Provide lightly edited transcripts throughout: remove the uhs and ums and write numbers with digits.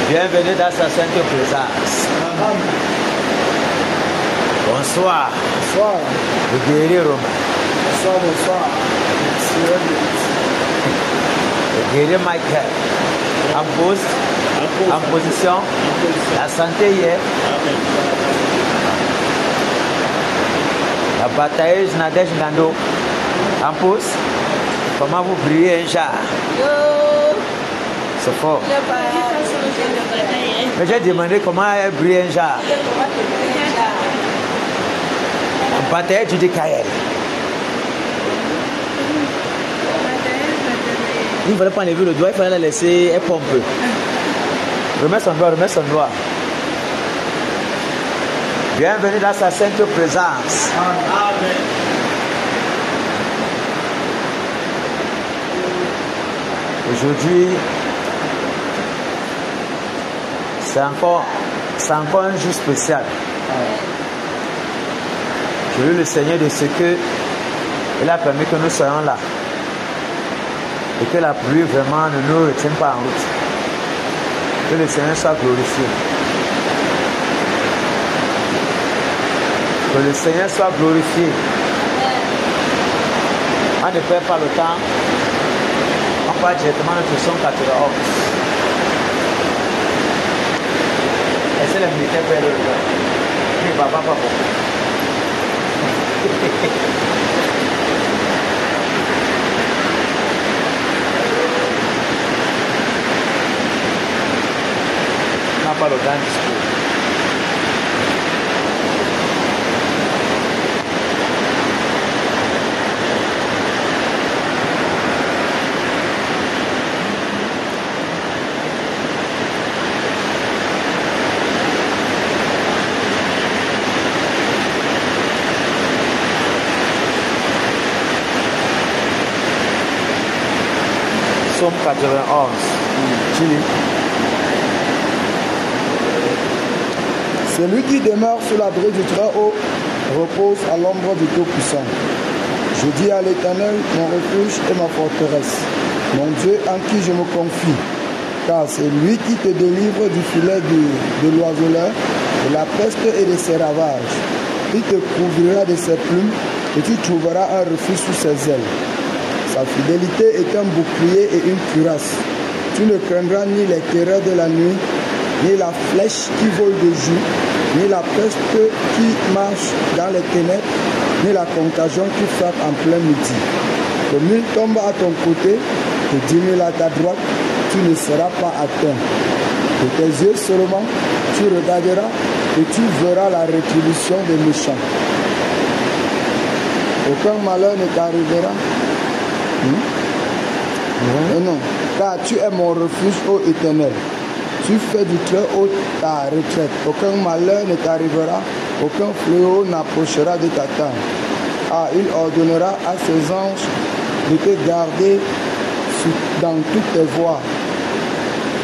Bienvenue dans sa sainte présence. Bonsoir. Bonsoir. Le guerrier romain. Bonsoir, bonsoir. Le guerrier Michael. En poste, en position. La santé hier. La batailleuse Nadège Ngando. En poste. Comment vous brillez un char? C'est fort. Mais j'ai demandé comment elle brille un char. Batailleuse du Kael. Il ne fallait pas enlever le doigt, il fallait la laisser, elle pompe. Remets son doigt, remets son doigt. Bienvenue dans sa sainte présence. Amen. Aujourd'hui, c'est encore un jour spécial. Je loue le Seigneur de ce que il a permis que nous soyons là. Et que la pluie vraiment ne nous retienne pas en route. Que le Seigneur soit glorifié. Que le Seigneur soit glorifié. On ne perd pas le temps. On part directement notre son 91. Et c'est le militaire père de l'État. Mais papa, papa. On n'a pas le grand discours. Psaume 91. Chili. Celui qui demeure sous l'abri du Très-Haut repose à l'ombre du Tout-Puissant. Je dis à l'Éternel, mon refuge et ma forteresse, mon Dieu en qui je me confie. Car c'est lui qui te délivre du filet de l'oiseleur, de la peste et de ses ravages. Il te couvrira de ses plumes et tu trouveras un refuge sous ses ailes. Sa fidélité est un bouclier et une cuirasse. Tu ne craindras ni les terreurs de la nuit, ni la flèche qui vole de jour, ni la peste qui marche dans les ténèbres, ni la contagion qui frappe en plein midi. Que 1000 tombent à ton côté, que 10 000 à ta droite, tu ne seras pas atteint. De tes yeux seulement, tu regarderas et tu verras la rétribution des méchants. Aucun malheur ne t'arrivera. Non, car tu es mon refuge, ô Éternel. Tu fais du Très-Haut ta retraite. Aucun malheur ne t'arrivera, aucun fléau n'approchera de ta tente. Ah, il ordonnera à ses anges de te garder dans toutes tes voies.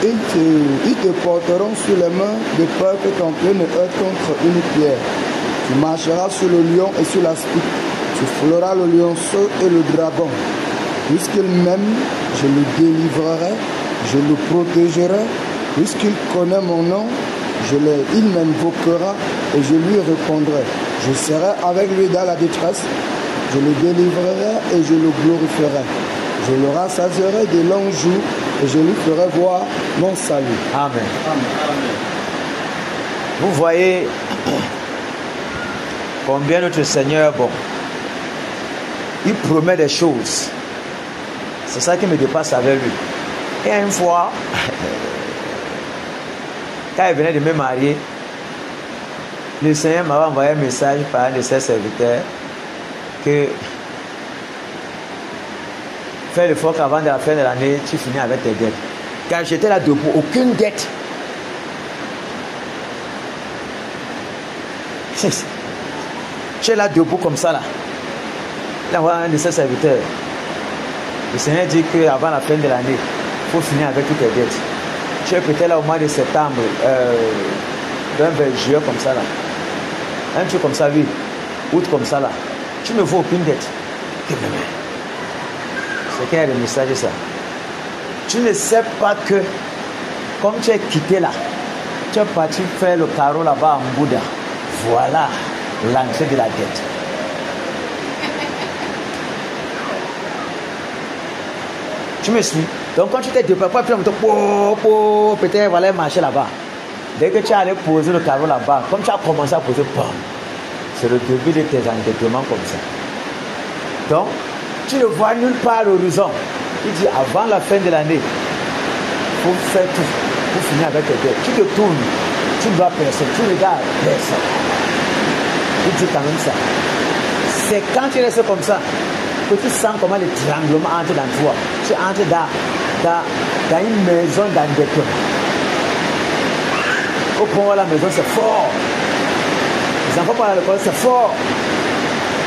Ils te porteront sur les mains de peur que ton pied ne heurte contre une pierre. Tu marcheras sur le lion et sur l'aspic. Tu fouleras le lionceau et le dragon. Puisqu'il m'aime, je le délivrerai, je le protégerai. Puisqu'il connaît mon nom, il m'invoquera et je lui répondrai. Je serai avec lui dans la détresse, je le délivrerai et je le glorifierai. Je le rassasierai de longs jours et je lui ferai voir mon salut. Amen. Amen. Vous voyez combien notre Seigneur est bon. Il promet des choses. C'est ça qui me dépasse avec lui. Et une fois, quand il venait de me marier, le Seigneur m'avait envoyé un message par un de ses serviteurs que fais l'effort qu'avant de la fin de l'année, tu finis avec tes dettes. Car j'étais là debout, aucune dette. J'étais là debout comme ça là. Il a envoyé un de ses serviteurs. Le Seigneur dit qu'avant la fin de l'année, il faut finir avec toutes tes dettes. Tu es peut-être là au mois de septembre, vers juillet comme ça là. Un truc comme ça, oui. Août comme ça là. Tu ne vois aucune dette. C'est quel est le message ça? Tu ne sais pas que comme tu es quitté là, tu es parti faire le carreau là-bas en Bouddha. Voilà l'entrée de la dette. Tu me suis? Donc quand tu t'es déplacé, peut-être voilà marcher là-bas. Dès que tu es allé poser le carreau là-bas, comme tu as commencé à poser, c'est le début de tes endettements comme ça. Donc, tu ne vois nulle part l'horizon. Il dit avant la fin de l'année, il faut faire tout pour finir avec tes dettes. Tu te tournes, tu ne vois personne, tu regardes personne. Il dit quand même ça. C'est quand tu restes comme ça que tu sens comment le trianglement entre dans toi. Tu entres dans une maison d'endettement. Au point où la maison c'est fort. Les enfants parlent à l'école, c'est fort.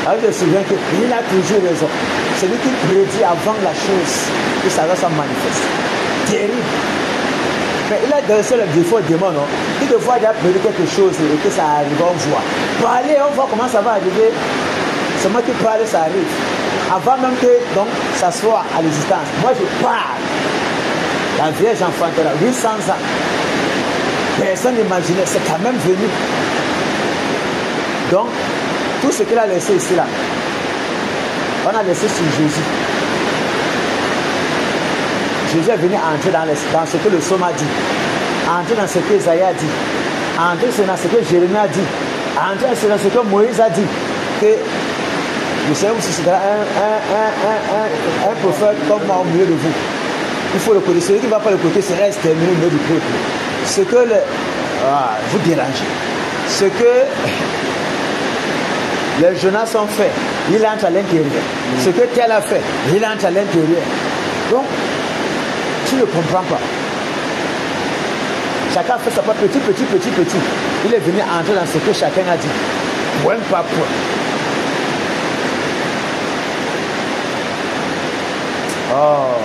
Alors je me souviens qu'il a toujours raison. Celui qui prédit avant la chose que ça va se manifester. Terrible. Mais il a dressé le défaut au démon, non? Il te voit déjà prédire quelque chose et que ça arrive, on voit. Parler, on voit comment ça va arriver. C'est moi qui parle, ça arrive. Avant même que donc, ça soit à l'existence. Moi je parle. La Vierge enfantera, 800 ans. Personne n'imaginait, c'est quand même venu. Donc, tout ce qu'il a laissé ici là, on a laissé sur Jésus. Jésus est venu entrer dans ce que le psaume a dit, entrer dans ce que Isaïe a dit, entrer dans ce que Jérémie a dit, entrer dans ce que Moïse a dit, que le Seigneur vous suscitera un prophète comme moi au milieu de vous. Il faut le côté. Celui qui ne va pas le côté sera exterminé au milieu du peuple. Ce que vous dérangez, ce que les Jonas ont fait, il entre à l'intérieur. Ce que tel a fait, il entre à l'intérieur. Donc, tu ne comprends pas. Chacun fait sa part petit. Il est venu entrer dans ce que chacun a dit. Point par point. Oh,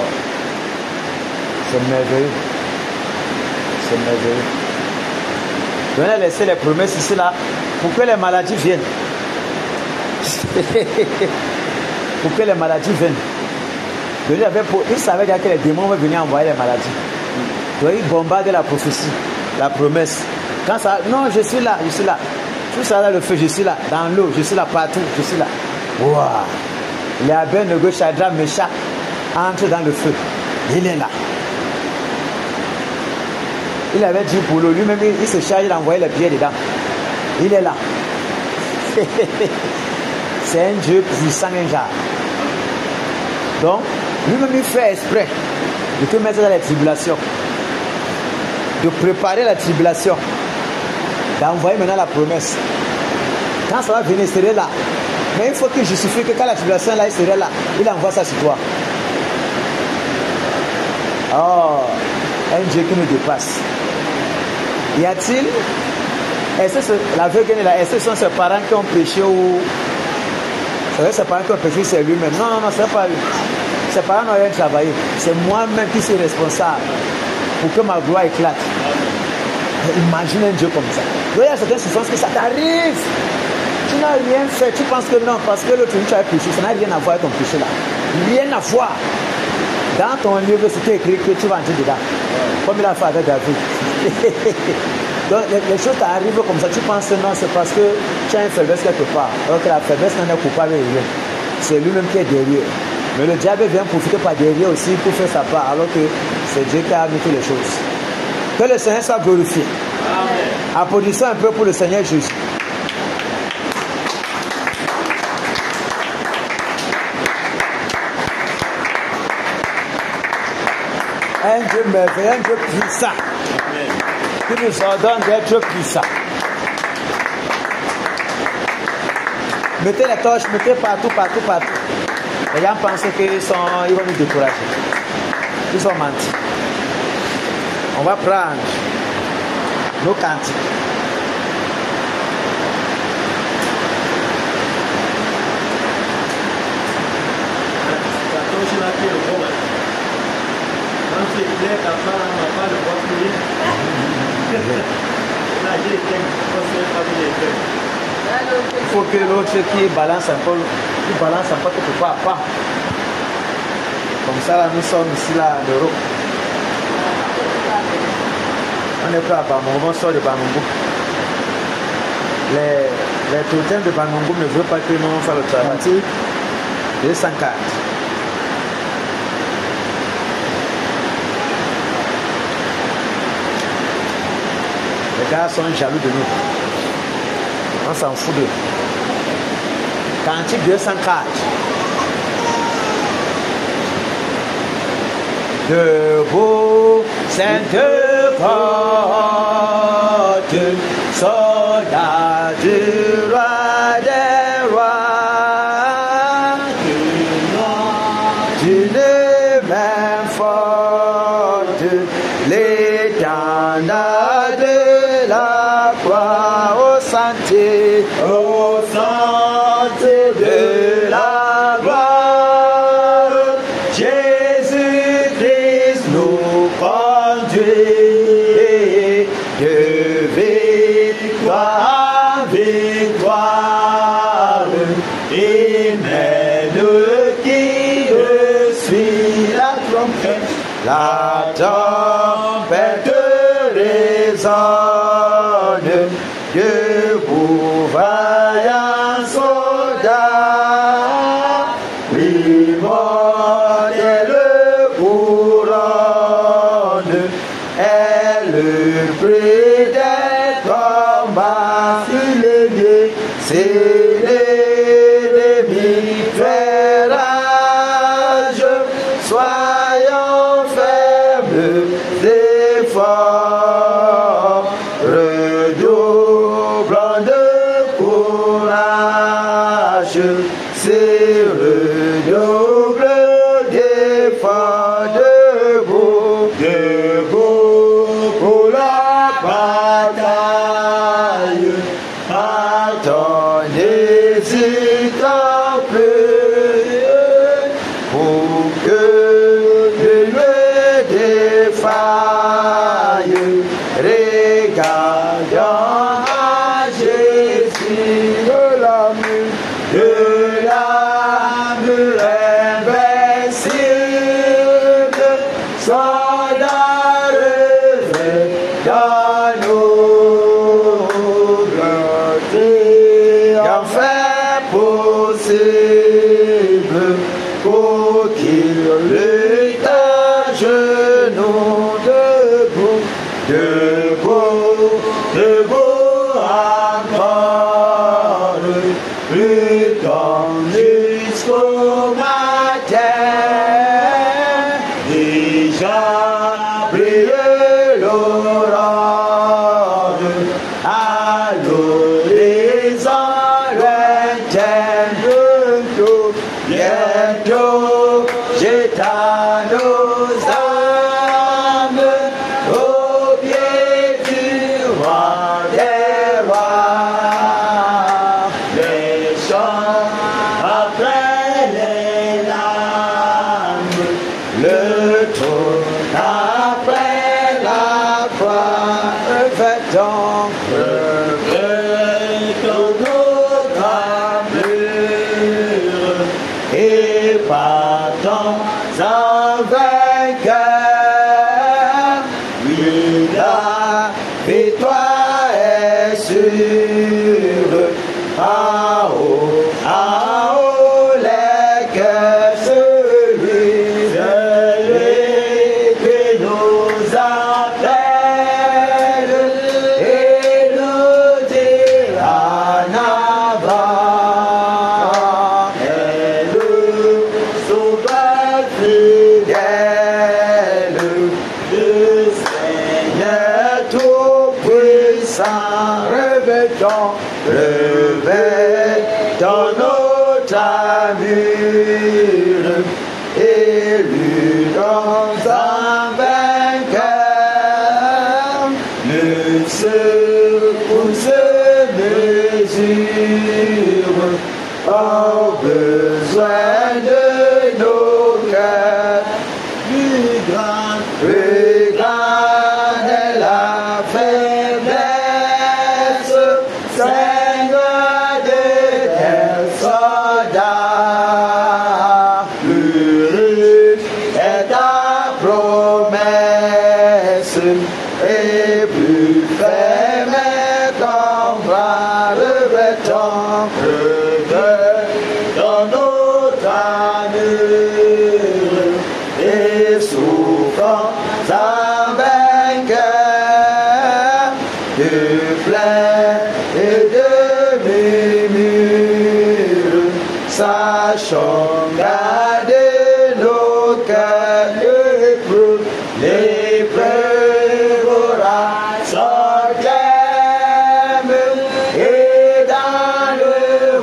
c'est merveilleux. C'est merveilleux. On a laissé les promesses ici là pour que les maladies viennent. Pour que les maladies viennent. Il savait déjà que les démons vont venir envoyer les maladies. Donc il bombardait la prophétie, la promesse. Quand ça, non, je suis là. Tout ça dans le feu, je suis là. Dans l'eau, je suis là partout, je suis là. Waouh! Les Abednego, Shadrach, Meshach entrent dans le feu. Il est là. Il avait dit pour l'eau, lui-même, il se charge d'envoyer les pieds dedans. Il est là. C'est un Dieu puissant, un genre. Donc, lui-même, il fait exprès de te mettre dans la tribulation, de préparer la tribulation, d'envoyer maintenant la promesse. Quand ça va venir, il serait là. Mais il faut qu'il justifie que quand la tribulation est là, il serait là. Il envoie ça sur toi. Oh, un Dieu qui nous dépasse. Y a-t-il, est-ce que l'aveugle est là, est-ce que ce sont ses parents qui ont péché ou c'est ses parents qui ont péché, c'est lui-même? Non, c'est pas lui. Ses parents n'ont rien travaillé. C'est moi-même qui suis responsable pour que ma gloire éclate. Imagine un Dieu comme ça. Donc il y a certaines circonstances que ça t'arrive. Tu n'as rien fait. Tu penses que non, parce que l'autre tu as péché. Ça n'a rien à voir avec ton péché là. Rien à voir. Dans ton livre, c'était écrit que tu vas entrer dedans. Comme il a fait avec David. Donc les choses t'arrivent comme ça. Tu penses que non, c'est parce que tu as une faiblesse quelque part. Alors que la faiblesse n'en est coupable rien. C'est lui-même qui est derrière. Mais le diable vient profiter par derrière aussi pour faire sa part. Alors que c'est Dieu qui a mis toutes les choses. Que le Seigneur soit glorifié. Amen. Applaudissons un peu pour le Seigneur Jésus. Un Dieu merveilleux, un Dieu puissant. Qui nous ordonne d'être puissant. Mettez les torches, mettez partout. Les gens pensent qu'ils vont nous décourager. Ils sont mentis. On va prendre nos cantiques. Il faut que l'autre qui balance encore quelque part. Comme ça, là, nous sommes ici, là, en Europe. On est pas à Bamongou, on sort de Bamongou. Les totems de Bamongou ne veulent pas que nous fassions le travail. 204. Les gars sont jaloux de nous. On s'en fout d'eux. Cantique 204. Debout, sainte porte, soldat du roi des rois, d'une main forte, l'étendard de la croix au sentier de la gloire. Jésus-Christ nous conduit de victoire en victoire. Il mène qui suit la trompette. La tempête résonne, debout vaillant soldat, l'immortelle couronne est le prix des combats. C'est l'ennemi fait rage, soyons faibles et forts, redoublons de courage, c'est redouble d'efforts, debout pour la bataille, attendez n'hésitant plus, pour que Dieu ne défaille. Regardons à Jésus de l'âme invincible, soldat revêt dans nos gloires, enfin possible, pour qu'il lutte à genoux debout, encore, luttons jusqu'au matin, déjà brille l'aurore, à l'horizon lointain, bientôt j'étends nos âmes au pied du roi des rois. Les chants après les larmes, le trône après la croix, revêtons nos armures et partons en vainqueur. Oui, la victoire est sûre. En haut, les cœurs se lèvent, qui nous appelle et nous dit en avant. Et le sauveur fidèle, le Seigneur tout-puissant, revêtons notre armure et luttons en vainqueur. Nul secours se mesure au besoin de nos cœurs. Plus grande est la faiblesse, Seigneur de tes soldats. Plus riche est ta promesse, et plus ferme ton bras revêtant dans notre armure et souffrant sa vainqueur de plein et de murmures, sachant garder nos cœurs l'épreuve aura son terme et dans le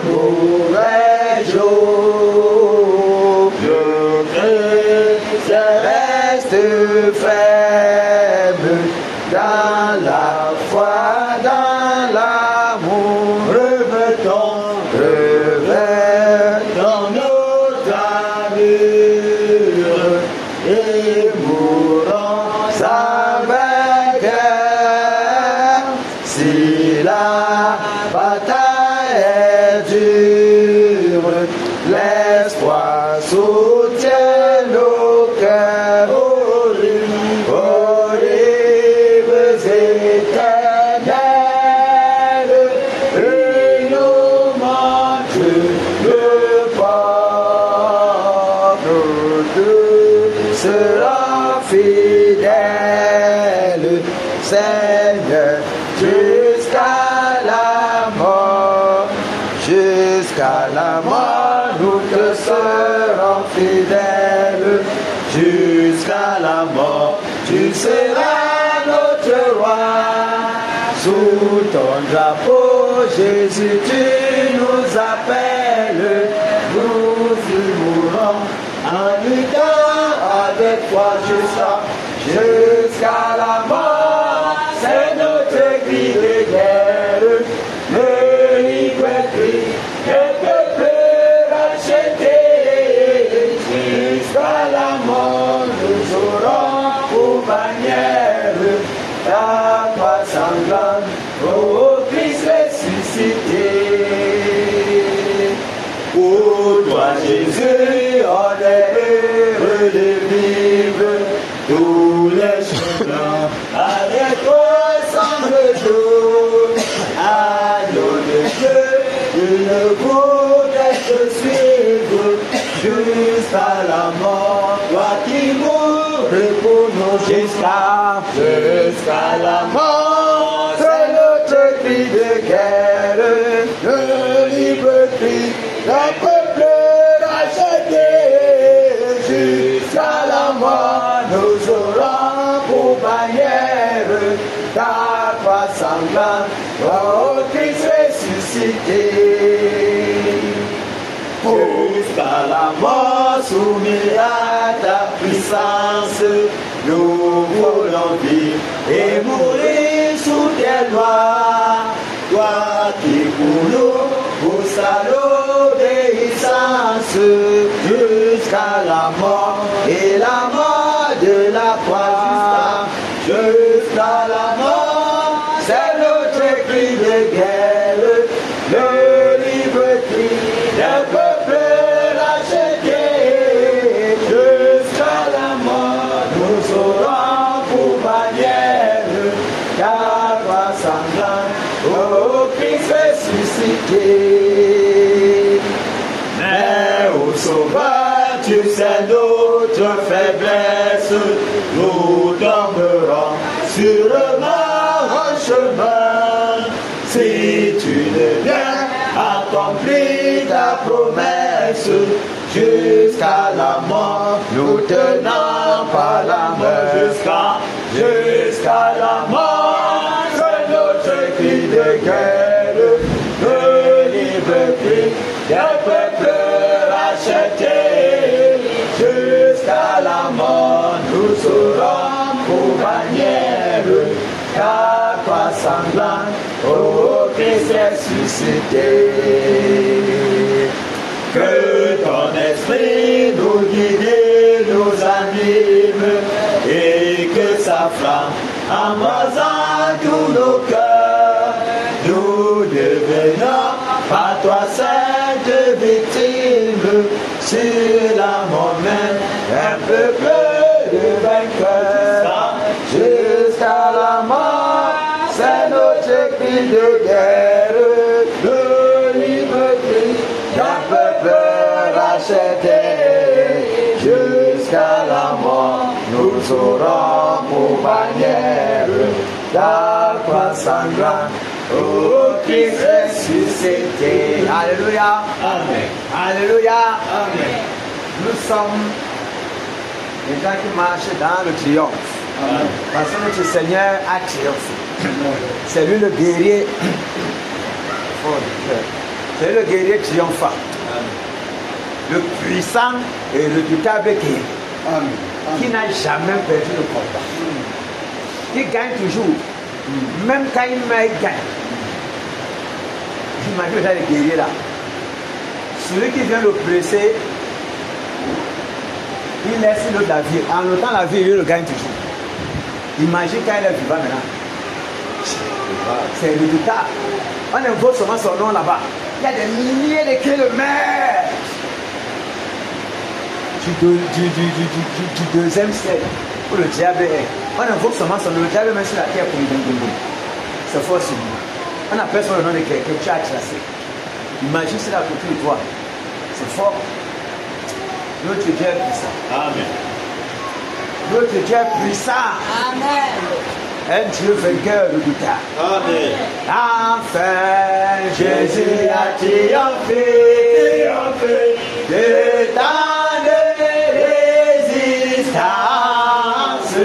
mauvais jour, le Christ reste faible dans la foi, dans l'amour, revêtons notre armure et mourons sa vainqueur. Si la bataille est dure, l'espoir soutient nos cœurs. Horribles éternels, et nous montre le port. Sera fidèle, Seigneur, jusqu'à la mort. Jusqu'à la mort, nous te serons fidèles. Jusqu'à la mort, tu seras notre roi. Sous ton drapeau, Jésus, tu nous appelles. Nous y mourrons en luttant avec toi jusqu'à la mort. C'est notre cri de guerre, le libre cri que peuple racheté. Jusqu'à la mort, nous aurons pour bannière la croix sanglante, ô Christ ressuscité. Pour toi, Jésus, on est heureux de vivre tous les chemins. Avec toi, sans retour, agneau de Dieu, une voudrais te suivre jusqu'à la mort. Toi qui mourrais pour nous jusqu'à la mort. C'est notre cri de guerre, le libre cri d'un peuple racheté. Jusqu'à la mort, nous aurons pour bannière ta croix sanglante, ô Christ ressuscité. Jusqu'à la mort, soumis à ta puissance, nous voulons vivre et mourir sous tes lois. Toi qui pour nous pousse à l'obéissance, jusqu'à la mort et la mort de la croix. Jusqu'à la mort, c'est notre cri de guerre, le libre cri d'un peuple racheté. Jusqu'à la mort, nous aurons pour bannière ta croix sanglante, ô Christ ressuscité. Mais ô Sauveur, tu sais notre faiblesse, nous tomberons sûrement en chemin. Si tu ne viens accomplir ta promesse, jusqu'à la mort, nous tenons par la main. Jusqu'à la mort, c'est notre cri de guerre, le libre cri d'un peuple racheté. Jusqu'à la mort, nous serons pour bannière ta croix sanglante, ô Christ ressuscité. Que ton esprit nous guide, nous anime, et que sa flamme embrasant tous nos cœurs, nous devenons par toi sainte victime, sur la mort même, un peuple de vainqueurs, jusqu'à la cri de guerre, de liberté, d'un peuple racheté, jusqu'à la mort, nous aurons pour bannière la croix sanglante, oh Christ ressuscité. Alléluia. Amen. Alléluia. Amen. Nous sommes les gens qui marchent dans le triomphe. Amen. Parce que notre Seigneur a triomphé. C'est lui le guerrier. C'est lui le guerrier triomphant. Le puissant et redoutable guerrier. Qui n'a jamais perdu le combat. Qui gagne toujours. Même quand il meurt, il gagne. J'imagine déjà les guerriers là. Celui qui vient le presser, il laisse l'autre la vie. En l'autant la vie, il le gagne toujours. Imagine quand il est vivant maintenant. C'est redoutable. On invoque seulement son nom là-bas. Il y a des milliers de kilomètres du deuxième siècle où le diable est. On invoque seulement son nom. Le diable est même sur la terre pour lui donner. C'est fort sur lui. On appelle son nom de quelqu'un que tu as chassé. Imagine cela à côté de toi. C'est fort. Notre Dieu est puissant. Amen. Notre Dieu est puissant. Amen. Un Dieu vainqueur redoutable. Amen. Enfin, Jésus a triomphé. De tant de résistance.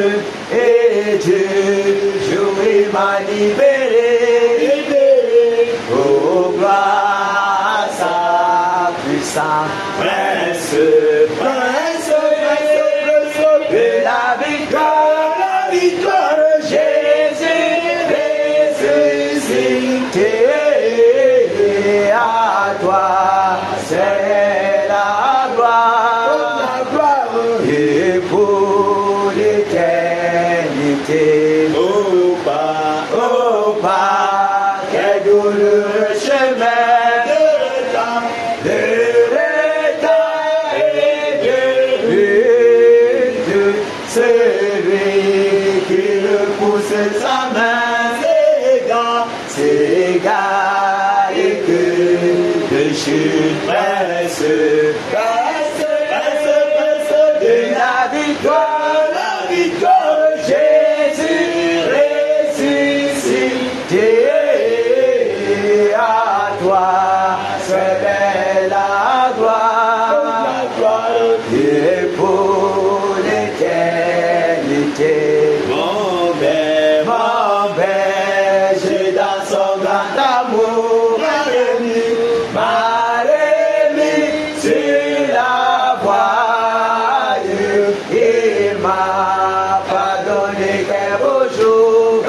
Et Dieu, il m'a libéré. Oh, gloire à sa puissance. Prince de la victoire, Jésus ressuscité. À toi, c'est la gloire, et pour l'éternité. Oh, Pas, quel douloureux chemin de retard et de lutte. Celui qui le pousse sa main s'égare et que de chute presse de la victoire, Jésus ressuscité. À toi, c'est la gloire, et pour l'éternité. mon Père, Mon berger dans son grand amour m'a remis sur la voie. Il m'a pardonné quel beau jour,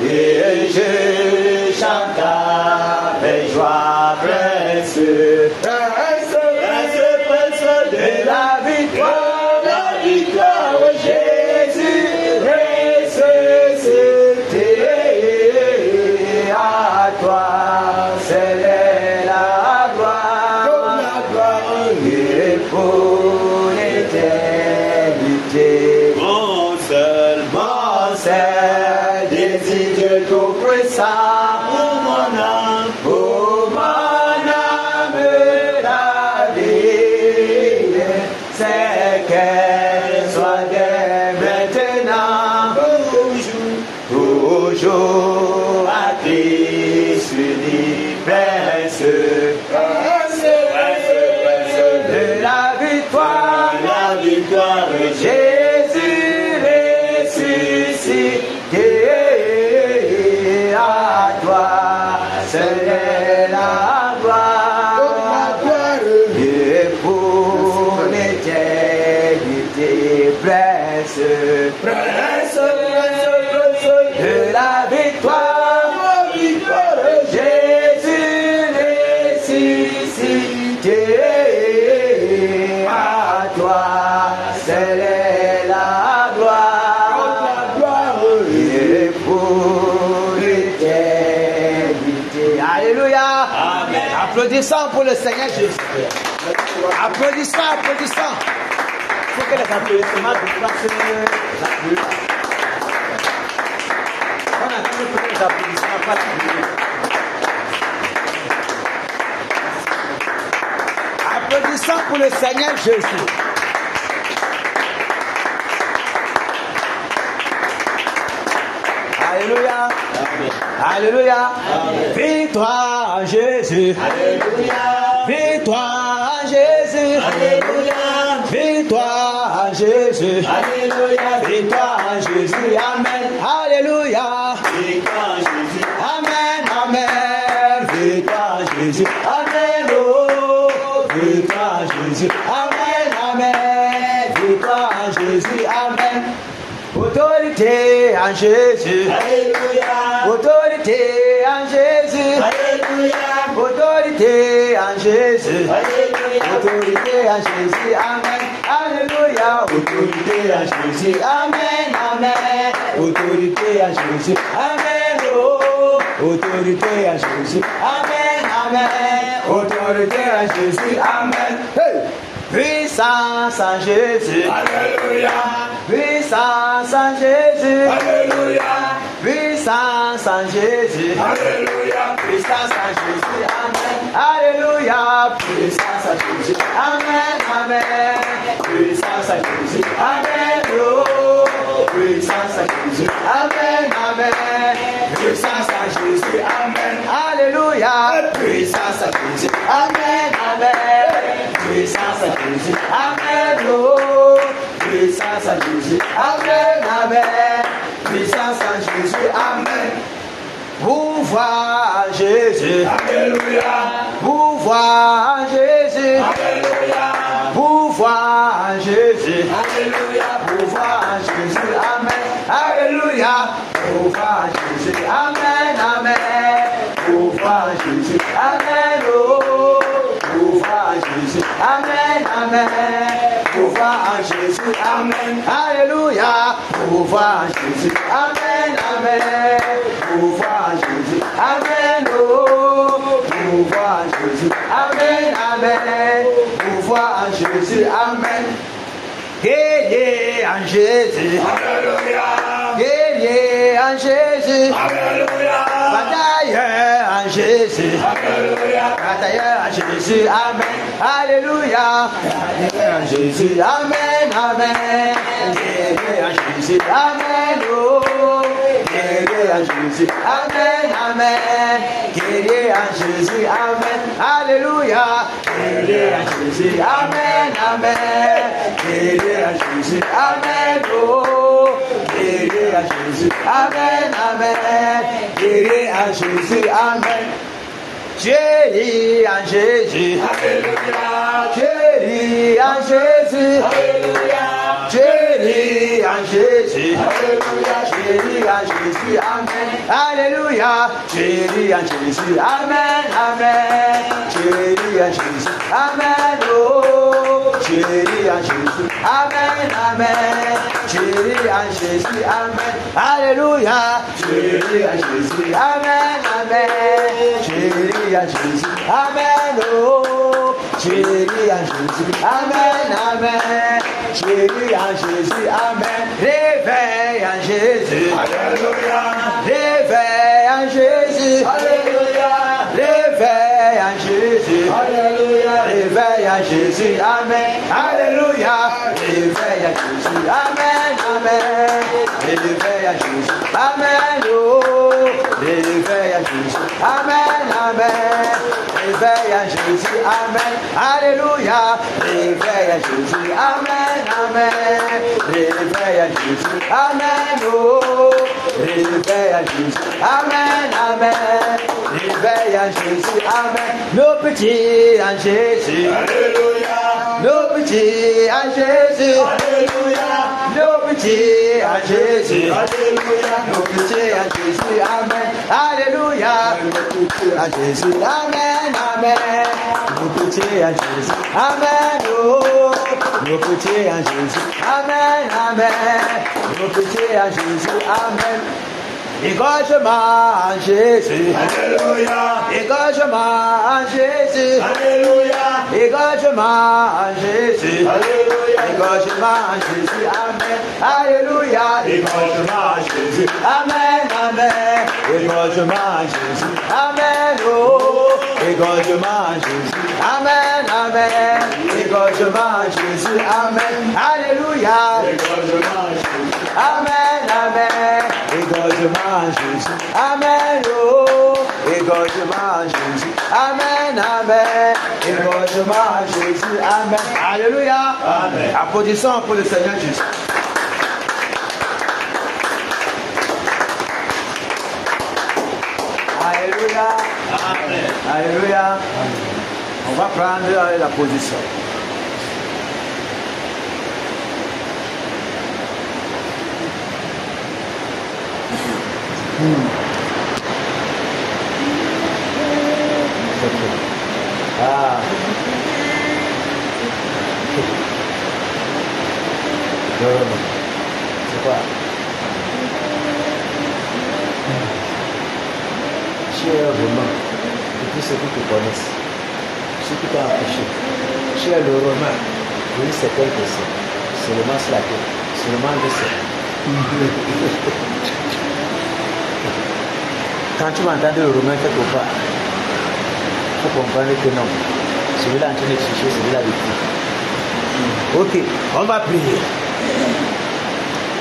et je chante avec joie prince de la victoire, Jésus ressuscité. À toi, c'est la gloire, et pour l'éternité. mon seul Mon seul désir de tout puissant pour mon âme, la vie, c'est qu'elle soit dès maintenant, toujours à Christ uni, prince de la victoire, Jésus ressuscité. À toi, c'est la gloire, et pour l'éternité, prince de la victoire, Jésus ressuscité. À toi, c'est la gloire, et pour l'éternité. Alléluia. Amen. Applaudissons pour le Seigneur Jésus. Applaudissons. Il faut que les applaudissements dépassent les applaudissements. On attend que les applaudissements, pas applaudissons pour le Seigneur Jésus. Alléluia. Alléluia. Victoire en Jésus. Alléluia. Victoire en Jésus. Alléluia. Victoire en Jésus. Alléluia. Victoire en Jésus. Amen. Alléluia. Victoire en Jésus. Amen. Amen. Victoire en Jésus. Amen. Oh. Victoire en Jésus. Amen. Amen. Victoire en Jésus. Amen. Autorité en Jésus. Alléluia. Autorité en Jésus. Alléluia. Autorité en Jésus. Alléluia. Autorité en Jésus. Amen. Alléluia. Autorité en Jésus. Amen. Amen. Autorité en Jésus. Amen. Oh. Autorité en Jésus. Amen. Amen. Autorité en Jésus. Amen. Hey. Puissance en Jésus. Alléluia. Puissance en Jésus. Alléluia. Puissance en Jésus. Alléluia. Puissance en Jésus. Amen. Alléluia. Puissance en Jésus. Amen. Amen. Puissance en Jésus. Amen. Oh. Puissance en Jésus. Amen. Amen. Puissance en Jésus. Amen. Alléluia. Puissance en Jésus. Amen. Amen. Puissance en Jésus. Amen. Oh. Puissance en Jésus. Amen. Amen. Puissance en Jésus. Amen. Pouvoir en Jésus. Alléluia. Pouvoir en Jésus. Alléluia. Pouvoir en Jésus. Alléluia. Pouvoir en Jésus. Amen. Alléluia. Pouvoir en Jésus. Amen. Amen. Pouvoir en Jésus. Amen. Oh. Pouvoir en Jésus. Amen. Amen. Pouvoir en Jésus. Amen. Alléluia. Pouvoir en Jésus. Amen. Amen. Pouvoir en Jésus. Amen. Oh. Pouvoir en Jésus. Amen. Amen. Pouvoir en Jésus. Amen. Guerrier en Jésus. Alléluia. Guerrier en Jésus. Alléluia. Batailleur en Jésus. Alléluia. Batailleur en Jésus. Amen. Alléluia. Batailleur en Jésus. Amen. Amen. Guerrier en Jésus. Amen. Oh. Guerrier en Jésus. Amen. Amen. Guerrier en Jésus. Amen. Alléluia. Guerrier en Jésus. Amen. Amen. Guerrier en Jésus. Amen. Oh. Guerrier en Jésus. Amen. Amen. Guerrier en Jésus. Amen. Chérie en Jésus. Alléluia. Chérie en Jésus. Alléluia. Chérie en Jésus. Alléluia. Chérie en Jésus. Amen. Alléluia. Chérie en Jésus. Amen. Amen. Chérie en Jésus. Amen. Oh. Chérie en Jésus. Amen. Amen. Chérie en Jésus. Amen. Alléluia. Chérie en Jésus. Amen. Amen. Chérie en Jésus. Amen. Oh. Chérie en Jésus. Amen. Amen. Chérie en Jésus. Amen. Réveille en Jésus. Alléluia. Réveille en Jésus. Alléluia. Réveille en Jésus. Alléluia. Réveille en Jésus. Amen. Alléluia. Réveille en Jésus. Amen. Amen. Réveille en Jésus. Amen. Oh. Réveille en Jésus. Amen. Amen. Réveille en Jésus. Amen. Alléluia. Réveille en Jésus. Amen. Amen. Réveille en Jésus. Amen. Oh. Réveille en Jésus. Amen. Amen. Réveille en Jésus. Amen. Nos petits en Jésus. Alléluia. Nos petits en Jésus. Alléluia. Nos petits en Jésus. Alléluia. Nos petits en Jésus. Amen. Alléluia. Nos petits en Jésus. Amen. Amen. Nos petits en Jésus. Amen. Oh. Nos petits en Jésus. Amen. Amen. Nos petits en Jésus. Amen. Égorgement en Jésus. Alléluia. Égorgement en Jésus. Alléluia. Égorgement en Jésus. Alléluia. Égorgement en Jésus. Amen. Alléluia. Égorgement en Jésus. Amen. amen. Égorgement Jésus, amen. Oh, égorgement Jésus, amen, amen. Égorgement Jésus, amen. Alléluia. Amen, amen. Égorgement Jésus, amen. Oh, égorgement Jésus, amen, amen. Égorgement Jésus, amen. Alléluia. Amen. Applaudissons pour le Seigneur Jésus. Alléluia. Amen. Alléluia. On va prendre la position. Ah. C'est quoi? Tu es Romain, et tous ceux qui te connaissent, ceux qui t'ont empêché. Tu es le Romain, pour une certaine personne, seulement sur la tête, seulement le sein. Quand tu m'entends le Romain quelque part, il faut comprendre que non, celui-là en train de chercher, celui-là de tout. Ok, on va prier.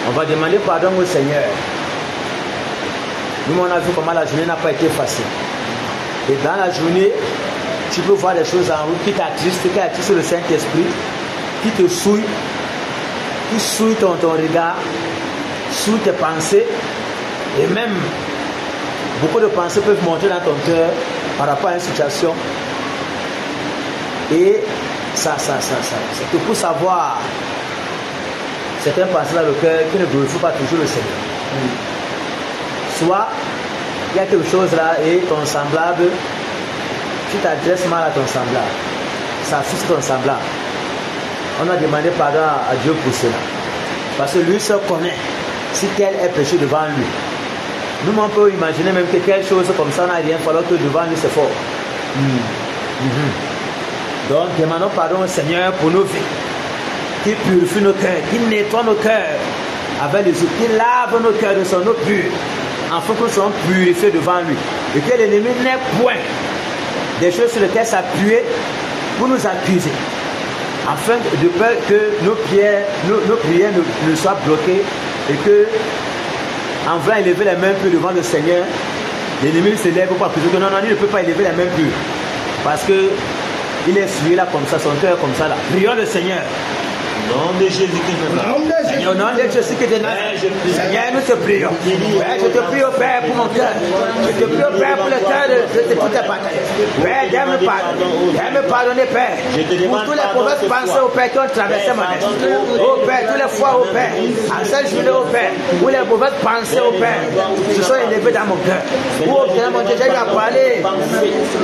On va demander pardon au Seigneur. Nous, on a vu comment la journée n'a pas été facile. Et dans la journée, tu peux voir des choses en route qui t'attristent, qui attristent le Saint-Esprit, qui te souillent, qui souillent ton regard, souillent tes pensées. Et même, beaucoup de pensées peuvent monter dans ton cœur par rapport à une situation. Et ça te pousse à voir certaines pensées dans le cœur qui ne glorifient pas toujours le Seigneur. Soit il y a quelque chose là et ton semblable, tu t'adresses mal à ton semblable, ça affecte ton semblable. On a demandé pardon à Dieu pour cela. Parce que lui se connaît si tel est péché devant lui. Nous, on peut imaginer même que quelque chose comme ça n'a rien, alors que devant lui c'est fort. Donc demandons pardon au Seigneur pour nos vies, qui purifie nos cœurs, qui nettoie nos cœurs avec les eaux, qui lave nos cœurs de son eau pure, afin que nous soyons purifiés devant lui. Et que l'ennemi n'ait point des choses sur lesquelles s'appuyer pour nous accuser. Afin de peur que nos prières ne soient bloquées et que, en voulant élever les mains pures devant le Seigneur, l'ennemi se lève pour accuser que non, il ne peut pas élever les mains pures. Parce que il est souillé là comme ça, son cœur comme ça là. Prions le Seigneur. Au nom de Jésus-Christ de Nazareth. Seigneur, au nom de Jésus-Christ de Nazareth. Seigneur, nous te prions. Père, je te prie au Père pour mon cœur. Je te prie au Père pour le cœur de toutes tes batailles. Père, viens me pardonner. Viens me pardonner, Père. Pour tous les mauvaises pensées au Père qui ont traversé mon esprit. Au Père, toutes les fois au Père. À cette journée au Père. Où les mauvaises pensées au Père se sont élevées dans mon cœur. Où au Père, mon Dieu, j'ai eu à parler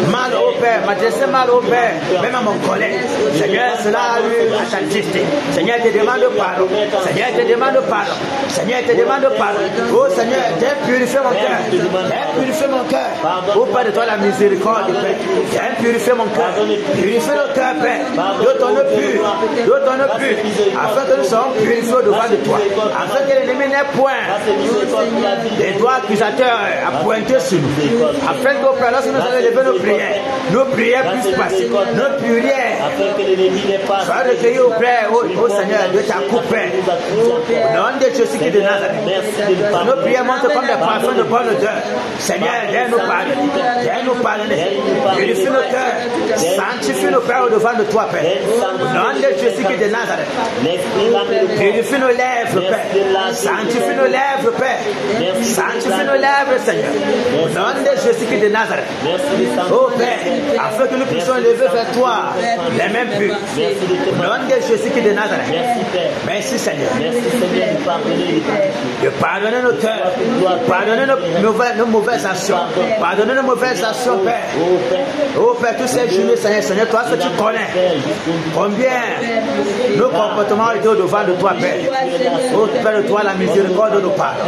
mal au Père, m'adresser mal au Père, même à mon collègue. Seigneur, cela a eu à t'assister. Seigneur, te demande pardon. Seigneur, te demande pardon. Seigneur, te demande pardon. Oh Seigneur, viens purifier mon cœur. Viens purifier mon cœur. Oh Père de toi, la miséricorde, Père. Viens purifier mon cœur. Purifier le cœur, Père. De ton eau pure. De ton eau pure. Afin que nous soyons purifiés devant de toi. Afin que l'ennemi n'ait point les doigts accusateurs à pointer sur nous. Afin que, Père, lorsque nous allons élever nos prières puissent passer. Nos prières soient recueillies au Père. Oh Seigneur, Dieu t'a coupé. Au nom de Jésus-Christ de Nazareth. Nos prières montent comme des parfums de bonne odeur. Seigneur, viens nous pardonner. Viens nous pardonner. Purifie nos cœurs. Sanctifie nos cœurs au-devant de toi, Père. Au nom de Jésus-Christ de Nazareth. Purifie nos lèvres, Père. Sanctifie nos lèvres, Père. Sanctifie nos lèvres, Seigneur. Au nom de Jésus-Christ de Nazareth. Oh Père, afin que nous puissions lever vers toi les mêmes pures. Au nom de Jésus-Christ de Nazareth. Merci Seigneur. De pardonner nos cœurs. Pardonner nos mauvaises actions. Pardonner nos mauvaises actions, Père. Oh Père, tous ces journées, Seigneur, toi ce que tu connais. Combien nos comportements étaient au-devant de toi, Père. Oh Père de toi, la miséricorde de nos pardons.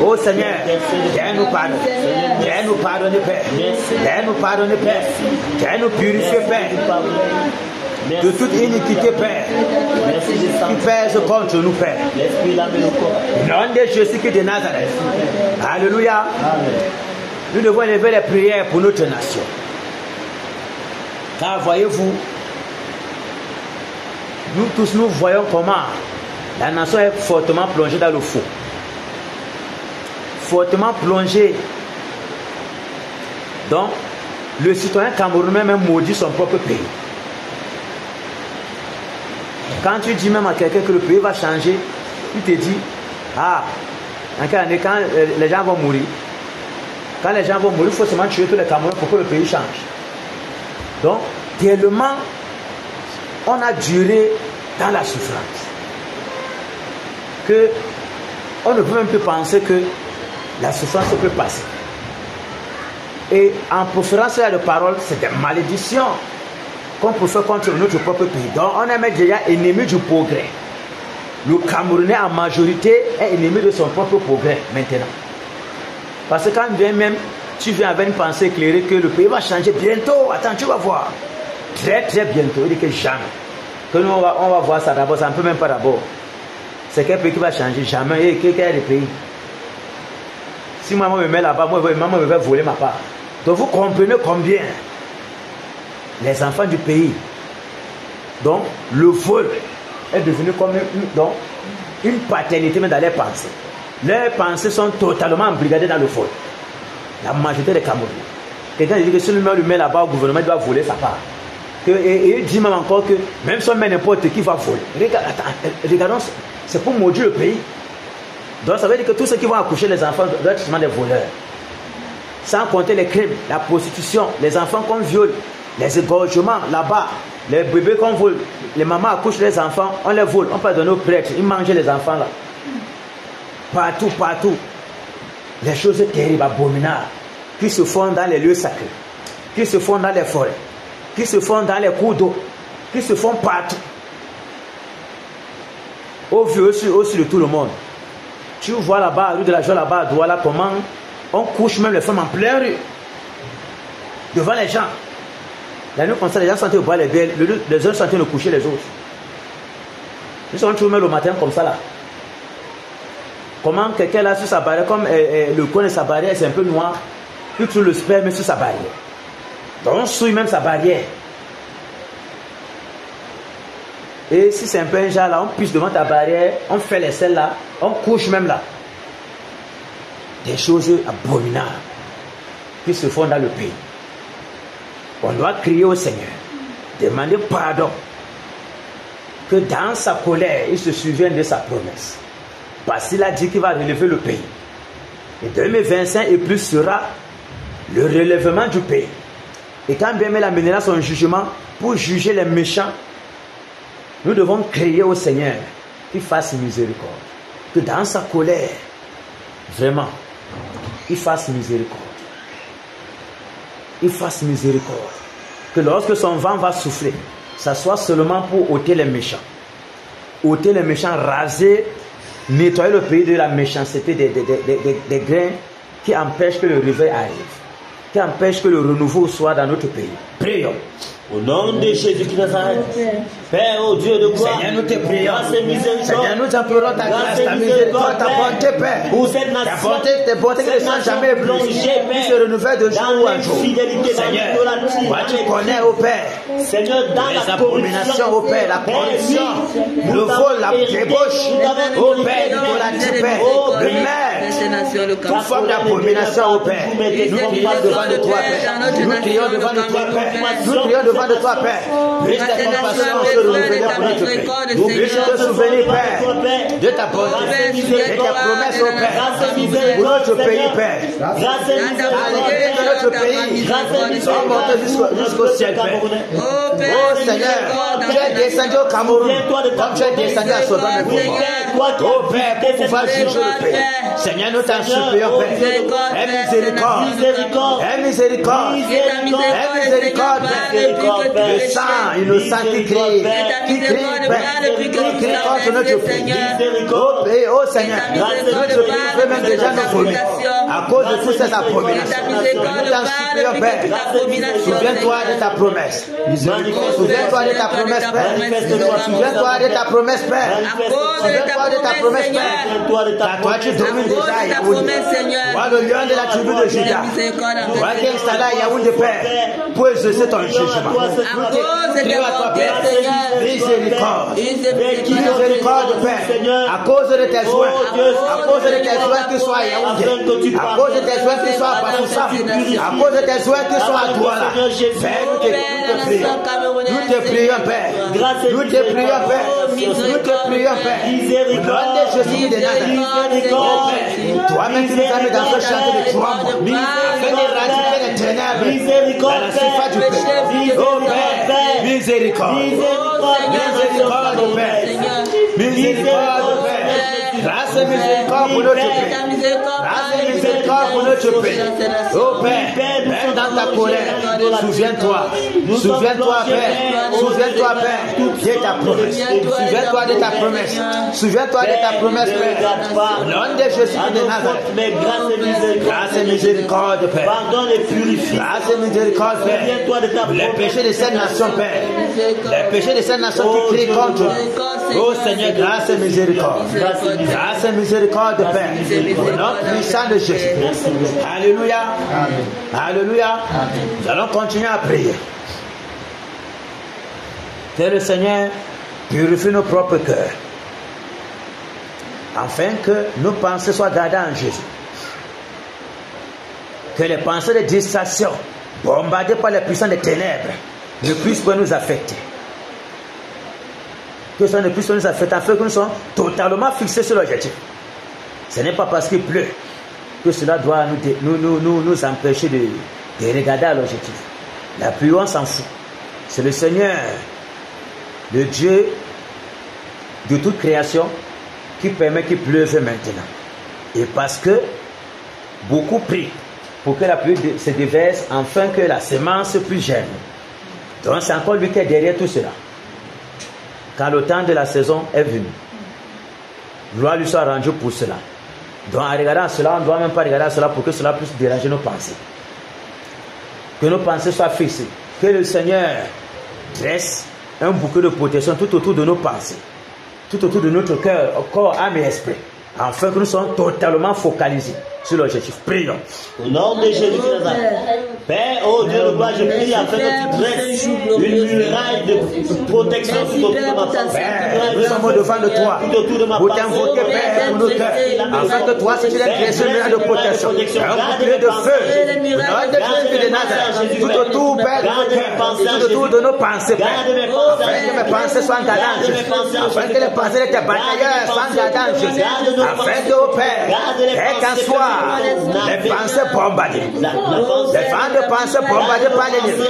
Oh Seigneur, viens nous pardonner. Viens nous pardonner, Père. Viens nous pardonner, Père. Viens nous purifier, Père. de toute iniquité, Père, qui pèse contre nous, Père. Nom de Jésus-Christ de Nazareth. Alléluia. Nous devons élever les prières pour notre nation. Car voyez-vous, nous tous nous voyons comment la nation est fortement plongée dans le faux. Fortement plongée. Donc, le citoyen camerounais même maudit son propre pays. Quand tu dis même à quelqu'un que le pays va changer, il te dit, ah, en quelle année, quand les gens vont mourir, quand les gens vont mourir, il faut seulement tuer tous les Camerounais pour que le pays change. Donc, tellement on a duré dans la souffrance que on ne peut même plus penser que la souffrance peut passer. Et en proférant cela de paroles, c'est des malédictions qu'on profère contre notre propre pays. Donc on est déjà ennemi du progrès. Le Camerounais en majorité est ennemi de son propre progrès maintenant. Parce que quand tu viens avec une pensée éclairée que le pays va changer bientôt, attends, tu vas voir. Très très bientôt, il dit que jamais. Que nous on va voir ça d'abord, ça ne peut même pas d'abord. C'est quel pays qui va changer? Jamais. Et quel est le pays? Si maman me met là-bas, maman me va voler ma part. Donc vous comprenez combien les enfants du pays, donc le vol est devenu comme une paternité même dans leurs pensées. Leurs pensées sont totalement embrigadées dans le vol. La majorité des Camerounais. Quelqu'un dit que si le met là-bas au gouvernement, il doit voler sa part. Et il dit même encore que même si on met n'importe qui va voler. Regardons, c'est pour maudire le pays. Donc ça veut dire que tous ceux qui vont accoucher les enfants doivent être seulement des voleurs. Sans compter les crimes, la prostitution, les enfants qu'on viole, les égorgements là-bas, les bébés qu'on vole, les mamans accouchent les enfants, on les vole, on peut donner aux prêtres, ils mangent les enfants là. Partout, partout. Les choses terribles, abominables, qui se font dans les lieux sacrés, qui se font dans les forêts, qui se font dans les cours d'eau, qui se font partout. Au vu aussi de tout le monde. Tu vois là-bas, rue de la Joie là-bas, à Douala, comment on couche même les femmes en pleine rue, devant les gens. La nuit comme ça, les gens sont en train de boire les bières, les uns sont en train de coucher les autres. Ils sont toujours même le matin comme ça là. Comment quelqu'un là sur sa barrière, comme le coin de sa barrière c'est un peu noir, il trouve le sperme sur sa barrière. Donc on souille même sa barrière. Et si c'est un peu un genre là, on pisse devant ta barrière, on fait les selles là, on couche même là. Des choses abominables qui se font dans le pays. On doit crier au Seigneur, demander pardon, que dans sa colère, il se souvienne de sa promesse. Parce qu'il a dit qu'il va relever le pays. Et 2025 et plus sera le relèvement du pays. Et quand bien il amènera son jugement pour juger les méchants, nous devons crier au Seigneur qu'il fasse miséricorde. Que dans sa colère, vraiment, il fasse miséricorde. Il fasse miséricorde. Que lorsque son vent va souffler, ça soit seulement pour ôter les méchants. Ôter les méchants, raser, nettoyer le pays de la méchanceté des grains qui empêchent que le réveil arrive, qui empêchent que le renouveau soit dans notre pays. Prions. Au nom de Jésus-Christ Nazareth, Père, oh Dieu de gloire, Seigneur, nous te prions. grâce et miséricorde. Seigneur, nous implorons ta grâce, ta miséricorde, ta bonté, Père. Pour cette nation, tes bontés qui ne sont jamais éblouies, qui se renouvellent de jour en jour. Seigneur, toi tu connais, ô Père, Seigneur, dans les la abominations, ô Père, la corruption, le vol, la débauche, ô Père, l'idolâtrie, Père, le meurtre, toute forme d'abomination, ô Père. Nous crions devant de toi, Père. Nous crions devant de toi, Père. Nous crions devant de toi, Père. Puisse ta compassion se renouveler pour notre pays. Nous puissions te souvenir, Père, de ta bonté, de ta promesse, ô Père, pour notre pays, Père. Allez, de notre pays, sans monter jusqu'au ciel, Père. Oh Seigneur, tu es descendu au Cameroun, comme tu es descendu à Sodome et Gomorrhe. Oh Père, pour pouvoir juger le pays. Seigneur, nous t'en supplions, Père. Aie miséricorde. Aie miséricorde. Aie miséricorde, Père. Le sang innocent qui crie contre notre pays. Oh Seigneur, notre pays fait même déjà nos folie. À cause de toutes ces abominations. Nous t'en supplions, Père. Souviens-toi de ta promesse. Souviens-toi de ta promesse, Père. Souviens-toi de ta promesse, Père. Souviens-toi de ta promesse, Père. Car toi, tu domines déjà à Yaoundé. Toi, le lion de la tribu de Juda. Toi qui es installé à Yaoundé, Père, pour exercer ton jugement. Nous crions à toi, Père. Miséricorde. Miséricorde, Père. À cause de tes soins. À cause de tes soins qui soient à Yaoundé. À cause de tes soins qui soient à Bafoussa. À cause de tes soins qui soient à Douala. Père, nous te prions. Nous te prions, Père. Nous te prions, Père. Nous te prions, Père. Au nom de Jésus de Nazareth. Toi-même, tu nous as mis dans ce chantier de trompe. Afin d'éradiquer les ténèbres dans la surface du péché. Oh Père, miséricorde. Miséricorde, Père. Miséricorde, Père. Grâce et miséricorde pour notre pays. Grâce et miséricorde pour notre pays. Oh Père, même dans ta colère, souviens-toi. Souviens-toi, Père. Souviens-toi, Père, de ta promesse. Souviens-toi de ta promesse. Souviens-toi de ta promesse, Père. Au nom de Jésus de Nazareth. Grâce et miséricorde, Père. Pardonne et purifie. Grâce et miséricorde, Père. Les péchés de cette nation, Père. Les péchés de cette nation qui crient contre. Oh Seigneur, grâce et miséricorde. Grâce et miséricorde, Père. Au nom puissant de Jésus. Alléluia. Alléluia. Nous allons continuer à prier. Que le Seigneur purifie nos propres cœurs. Afin que nos pensées soient gardées en Jésus. Que les pensées de distraction, bombardées par les puissants des ténèbres, ne puissent pas nous affecter. Que ça ne puisse pas nous affecter, afin que nous soyons totalement fixés sur l'objectif. Ce n'est pas parce qu'il pleut que cela doit nous empêcher de regarder à l'objectif. La pluie, on s'en fout. C'est le Seigneur, le Dieu de toute création, qui permet qu'il pleuve maintenant. Et parce que beaucoup prient pour que la pluie se déverse afin que la semence puisse germer. Donc c'est encore lui qui est derrière tout cela. Quand le temps de la saison est venu, gloire lui soit rendue pour cela. Donc en regardant cela, on ne doit même pas regarder cela pour que cela puisse déranger nos pensées. Que nos pensées soient fixées. Que le Seigneur dresse un bouquet de protection tout autour de nos pensées, tout autour de notre cœur, corps, âme et esprit, afin que nous soyons totalement focalisés sur l'objectif. Prions. Au nom de Jésus de Nazareth. Père, oh Dieu de gloire, je prie afin que tu dresses une muraille de protection tout autour de ma pensée. Père, nous sommes devant de toi pour t'invoquer, Père, pour nos cœurs, afin que toi, si tu es dressé une muraille de protection, un bouclier de feu, au nom de Jésus de Nazareth, tout autour, Père, de nos cœurs, tout autour de nos pensées, Père, afin que mes pensées soient gardées, afin que les pensées de tes batailleurs soient gardées, afin que, oh Père, quel qu'en soit les pensées bombardées, les vents de pensées bombardées par l'ennemi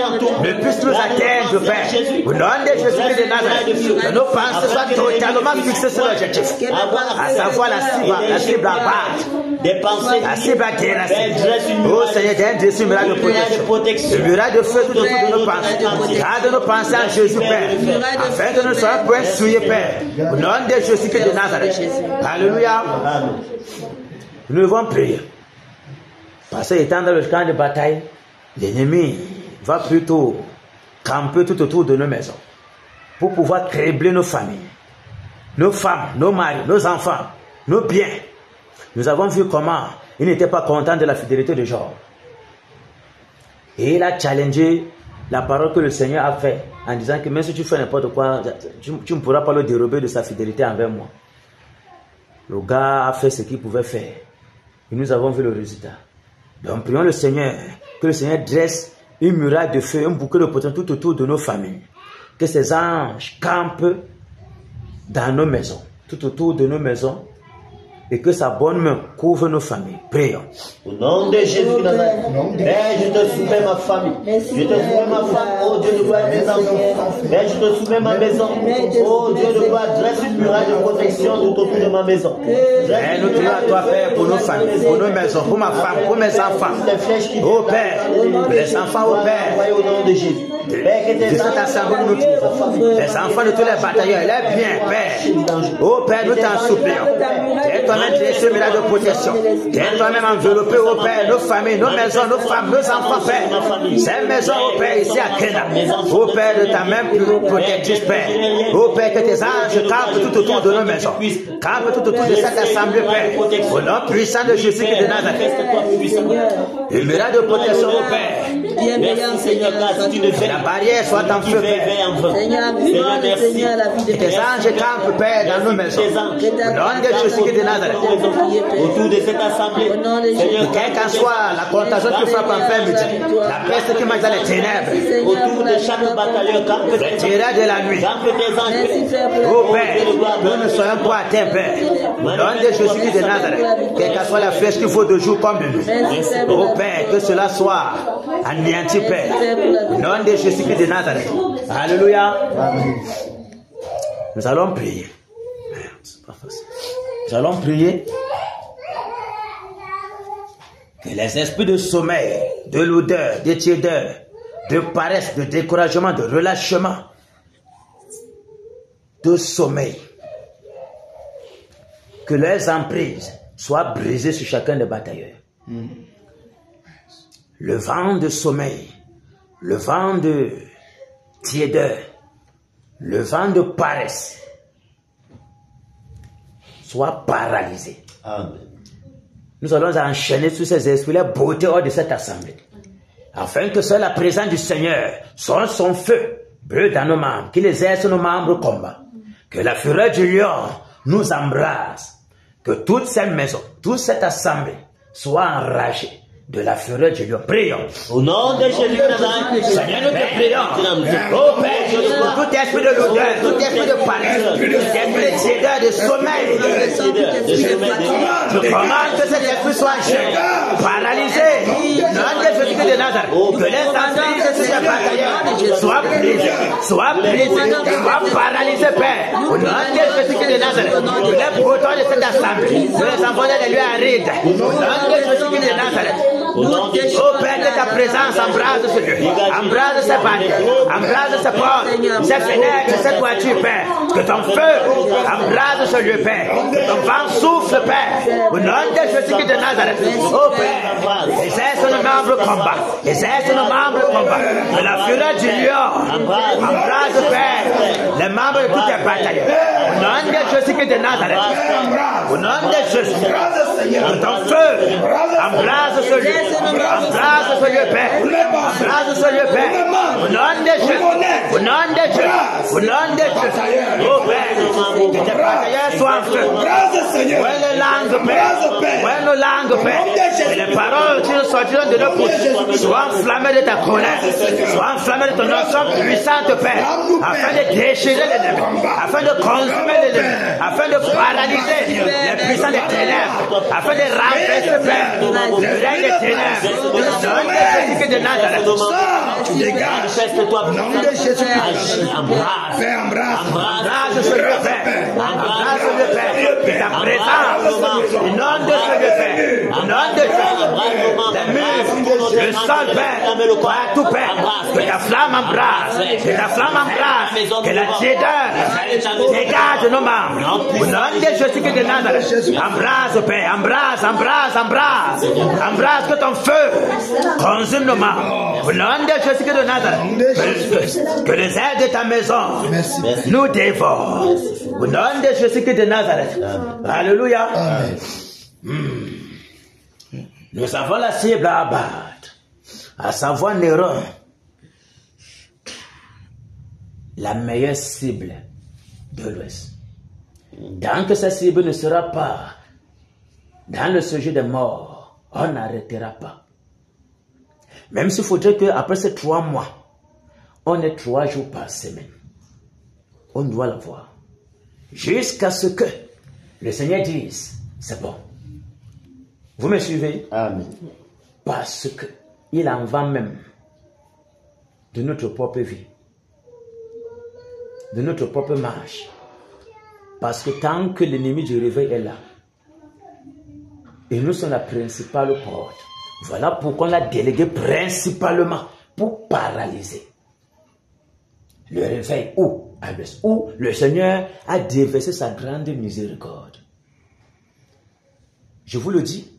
ne puissent nous atteindre, Père. Au nom de Jésus de Nazareth, que nos pensées soient totalement fixées sur l'objectif, à savoir la cible à battre, la cible à terrasser. Oh Seigneur, dresse une muraille de protection, une muraille de feu tout autour de nos pensées. Garde nos pensées en Jésus, Père, afin que nous ne soyons point souillés, Père. Au nom de Jésus de Nazareth. Alléluia. Nous devons prier. Parce qu'étant dans le camp de bataille, l'ennemi va plutôt camper tout autour de nos maisons pour pouvoir crébler nos familles, nos femmes, nos maris, nos enfants, nos biens. Nous avons vu comment il n'était pas content de la fidélité de Job. Et il a challengé la parole que le Seigneur a fait en disant que même si tu fais n'importe quoi, tu ne pourras pas le dérober de sa fidélité envers moi. Le gars a fait ce qu'il pouvait faire. Et nous avons vu le résultat. Donc prions le Seigneur, que le Seigneur dresse une muraille de feu, un bouquet de protection tout autour de nos familles. Que ces anges campent dans nos maisons, tout autour de nos maisons, et que sa bonne main couvre nos familles. Prions. Au nom de Jésus de Nazareth, Père, je te soumets ma famille, je te soumets ma femme, oh Dieu de gloire, mes enfants. Père, je te soumets ma maison, oh Dieu de gloire, dresse une muraille de protection tout autour de ma maison. Père, nous prions à toi, Père, pour nos familles, pour nos maisons, pour ma femme, pour mes enfants. Oh Père, pour les enfants, oh Père. Au nom de Jésus. de cette assemblée nous trouvons. Les enfants de tous les batailleurs, les biens, Père. Oh Père, nous t'en supplions. Tiens toi-même ce miracle de protection. Tiens toi-même enveloppé, oh Père, nos familles, nos maisons, nos femmes, nos enfants, Père. Ces maisons, oh Père, ici à Kena. Oh Père, de ta main protectrice, Père. Oh Père, que tes anges campent tout autour de nos maisons. Campent tout autour de cette assemblée, Père. Au nom puissant de Jésus de Nazareth. Le miracle de protection, oh Père. La barrière soit en feu, Père. Que tes anges campent, Père, dans nos maisons. Au nom de Jésus de Nazareth. Autour de cette assemblée, quelle qu'en soit la contagion qui frappe en plein midi, la peste qui mange dans les ténèbres, autour de chaque bataillon, le tirage de la nuit. Oh Père, nous ne soyons pas atteints, Père. Au nom de Jésus de Nazareth, quelle qu'en soit la flèche qu'il faut de jour comme de nuit. Oh Père, que cela soit anéanti, Père. Au nom de Jésus de Nazareth. Alléluia. Nous allons prier. Nous allons prier que les esprits de sommeil, de l'odeur, de tiédeur, de paresse, de découragement, de relâchement, de sommeil, que leurs emprises soient brisées sur chacun des batailleurs. Le vent de sommeil, le vent de tiédeur, le vent de paresse soit paralysé. Amen. Nous allons enchaîner tous ces esprits-là, beauté hors de cette assemblée. Afin que seule la présence du Seigneur, son feu, brûle dans nos membres, qu'il exerce nos membres au combat. Que la fureur du lion nous embrase. Que toute cette maison, toute cette assemblée soit enragée de la fureur du lion. Prions. Au nom de Jésus, Seigneur, nous te prions. Oh Père, tout esprit de l'odeur, tout esprit de paresse, tout esprit de tiédeur, de sommeil, je commande que cet esprit soit jeté, paralysé. Non de Jésus de Nazareth. Que les esprits de ces batailleurs soient brisés, soient paralysés, Père. Au nom de Jésus de Nazareth. Que les boutons de cette assemblée, que les enfants de lui arrivent. Au nom de Jésus de Nazareth. Oh Père, que ta présence embrase ce lieu, embrase ces barrières, embrase ces portes, ces fenêtres, ces toitures, Père. Que ton feu embrase ce lieu, Père. Que ton vent souffle, Père. Au nom de Jésus de Nazareth. Oh Père, exerce nos membres combat, exerce nos membres combat. Que la fureur du lion embrase, Père, les membres de toutes les batailles. Au nom de Jésus de Nazareth. Au nom de Jésus. Que ton feu embrase ce lieu. Embrase ce lieu, Père. Embrase ce lieu, Père. Au nom de Jésus. Au nom de Jésus. Au nom de Jésus. Oh Père, que tes batailleurs soient en feu. Ouais les langues, Père. Ouais nos langues, Père. Et les paroles qui nous sortiront de nos bouches soient enflammées de ta colère. Soient enflammées de ton onction puissante, Père. Afin de déchirer l'ennemi. Afin de consumer l'ennemi. Afin de paralyser les puissants des ténèbres. Afin de renverser, Père, le règne des ténèbres. De Nazareth. Manifeste-toi, embrase ce lieu, Père. Embrase ce lieu, Père. Que ta présence inonde ce lieu, Père. Inonde les murs, le sol, Père. Tout, Père. Que ta flamme embrase. Que ta flamme embrase. Que la tiédeur dégage nos membres. Au nom de Jésus de Nazareth. Embrase, Père. Embrase, embrase, embrase. Embrase que ton feu consume nos membres. Au nom de Jésus de Nazareth. Que les ailes de ta maison nous dévorent. Au nom de Jésus de Nazareth. Alléluia. Nous avons la cible à abattre, à savoir Néron, la meilleure cible de l'Ouest. Tant que cette cible ne sera pas dans le sujet des morts, on n'arrêtera pas. Même s'il faudrait qu'après ces 3 mois, on ait 3 jours par semaine. On doit l'avoir. Jusqu'à ce que le Seigneur dise, c'est bon. Vous me suivez? Amen. Parce que il en va même de notre propre vie, de notre propre marche. Parce que tant que l'ennemi du réveil est là, et nous sommes la principale porte, voilà pourquoi on l'a délégué principalement pour paralyser. le réveil où? À l'ouest. Où le Seigneur a déversé sa grande miséricorde. Je vous le dis,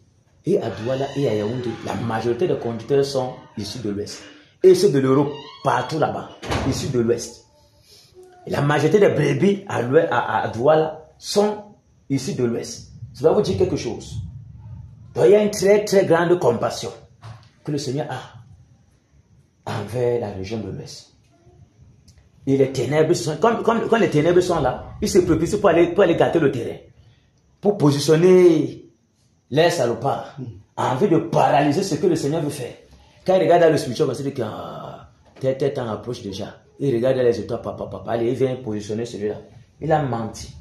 et à Douala et à Yaoundé, la majorité des conducteurs sont issus de l'ouest. Et ceux de l'Europe, partout là-bas, issus de l'ouest. La majorité des brebis à Douala sont issus de l'ouest. Ça va vous dire quelque chose. Donc il y a une très très grande compassion que le Seigneur a envers la région de l'ouest. Et les ténèbres sont, quand les ténèbres sont là, ils se propulsent pour aller gâter le terrain, pour positionner les salopards, en vue de paralyser ce que le Seigneur veut faire. Quand il regarde dans le spirituel, il se dit que tel temps approche déjà. Il regarde les étoiles, papa, allez, il vient positionner celui-là. Il a menti.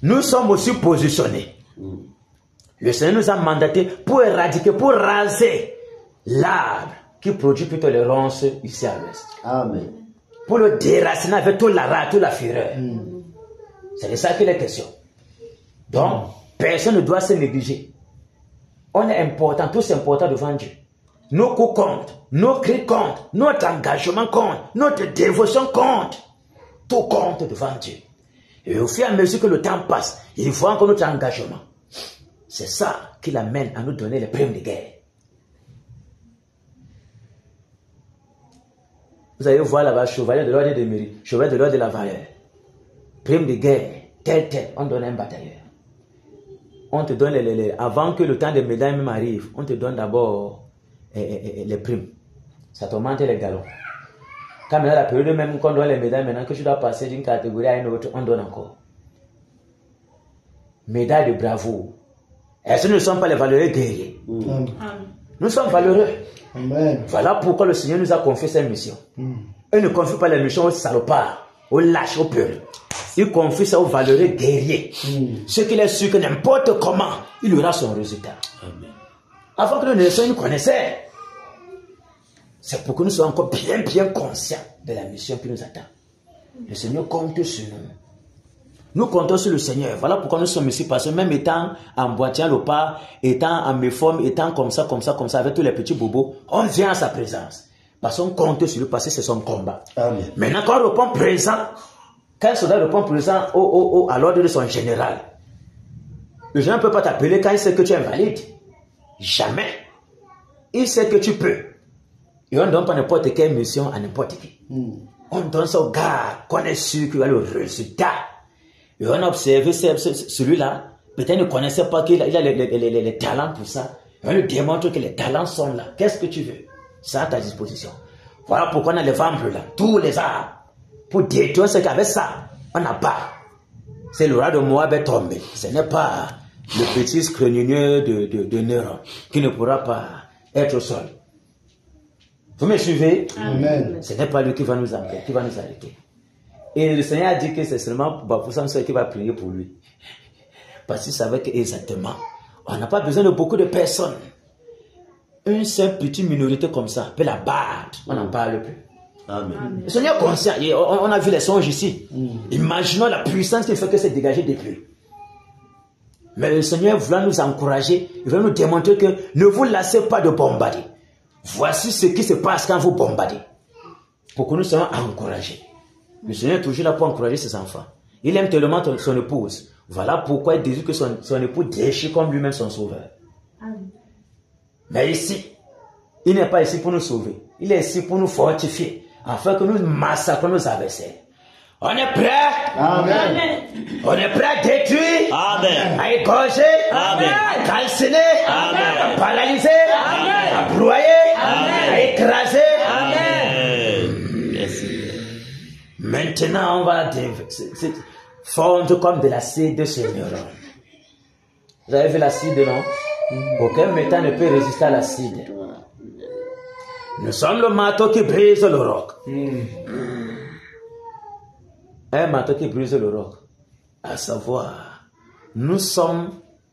Nous sommes aussi positionnés. Le Seigneur nous a mandatés pour éradiquer, pour raser l'arbre qui produit plutôt les ronces ici à l'ouest. Amen. Pour le déraciner avec toute la rage, toute la fureur. C'est de ça qu'il est question. Donc, personne ne doit se négliger. On est important, tous importants devant Dieu. Nos coups comptent, nos cris comptent, notre engagement compte, notre dévotion compte. Tout compte devant Dieu. Et au fur et à mesure que le temps passe, il faut encore notre engagement. C'est ça qui l'amène à nous donner les primes de guerre. Vous allez voir là-bas, chevalier de l'ordre de mairie, chevalier de l'ordre de la valeur. Prime de guerre, tel, on donne un batailleur. On te donne avant que le temps des médailles même arrive, on te donne d'abord les primes. Ça t'augmente les galons. Quand maintenant la période même qu'on donne les médailles, maintenant que tu dois passer d'une catégorie à une autre, on donne encore. Médaille de bravoure. Et ce ne sont pas les valeureux guerriers. Nous sommes valeureux. Amen. Voilà pourquoi le Seigneur nous a confié cette mission. Il ne confie pas les missions aux salopards, aux lâches, aux peureux. Il confie ça aux valeureux guerriers. Ce qu'il est sûr que n'importe comment, il aura son résultat. Amen. Avant que nous ne le soyons, nous connaissions. C'est pour que nous soyons encore bien conscients de la mission qui nous attend. Le Seigneur compte sur nous. Nous comptons sur le Seigneur. Voilà pourquoi nous sommes ici. Parce que même étant en boitant le pas, étant en méforme, étant comme ça, avec tous les petits bobos, on vient à sa présence. Parce qu'on compte sur lui, parce que c'est son combat. Amen. Maintenant, quand on répond présent, quand un soldat répond présent à l'ordre de son général, le général ne peut pas t'appeler quand il sait que tu es invalide. Jamais. Il sait que tu peux. Et on ne donne pas n'importe quelle mission à n'importe qui. On donne ça au gars qu'on est sûr qu'il a le résultat. Et on a observé celui-là. Peut-être il ne connaissait pas qu'il a les talents pour ça. Et on lui démontre que les talents sont là. Qu'est-ce que tu veux? C'est à ta disposition. Voilà pourquoi on a les vambres là. Tous les arbres. Pour détruire ce qu'avec ça, on n'a pas. C'est le roi de Moab est tombé. Ce n'est pas le petit scrogneux de Néron qui ne pourra pas être au sol. Vous me suivez? Amen. Ce n'est pas lui qui va nous empêcher, qui va nous arrêter. Et le Seigneur a dit que c'est seulement pour ça qui va prier pour lui. Parce qu'il savait qu'exactement, on n'a pas besoin de beaucoup de personnes. Une seule petite minorité comme ça peut la battre. On n'en parle plus. Amen. Le Seigneur est conscient. On a vu les songes ici. Imaginons la puissance qui fait que c'est dégagé depuis. Mais le Seigneur voulant nous encourager, il veut nous démontrer que ne vous lassez pas de bombarder. Voici ce qui se passe quand vous bombardez. Pour que nous soyons encouragés. Le Seigneur est toujours là pour encourager ses enfants. Il aime tellement son épouse. Voilà pourquoi il désire que son époux déchire comme lui-même son sauveur. Amen. Mais ici, il n'est pas ici pour nous sauver. Il est ici pour nous fortifier. Afin que nous massacrons nos adversaires. On est prêt? Amen. On est prêt à détruire? Amen. À égorger? Amen. À calciner? Amen. À paralyser? Amen. À broyer? Amen. À écraser? Amen. Merci. Maintenant, on va fondre comme de l'acide de Seigneur. Vous avez vu l'acide, non? Aucun métal ne peut résister à l'acide. Nous sommes le marteau qui brise le roc. Un marteau qui brise le roc. À savoir, nous sommes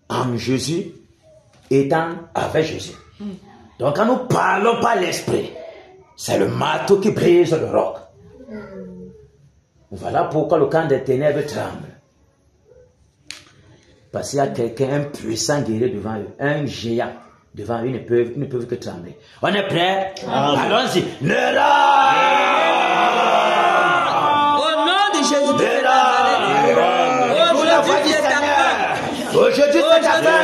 en Jésus, étant avec Jésus. Donc quand nous parlons par l'esprit, c'est le marteau qui brise le roc. Voilà pourquoi le camp des ténèbres tremble. Parce qu'il y a quelqu'un, un puissant guerrier devant eux, un géant devant eux, ils ne peuvent que trembler. On est prêt? Allons-y. Le roi! Au nom de Jésus-Christ de Nazareth. Aujourd'hui, c'est ta fin. Aujourd'hui, c'est ta fin.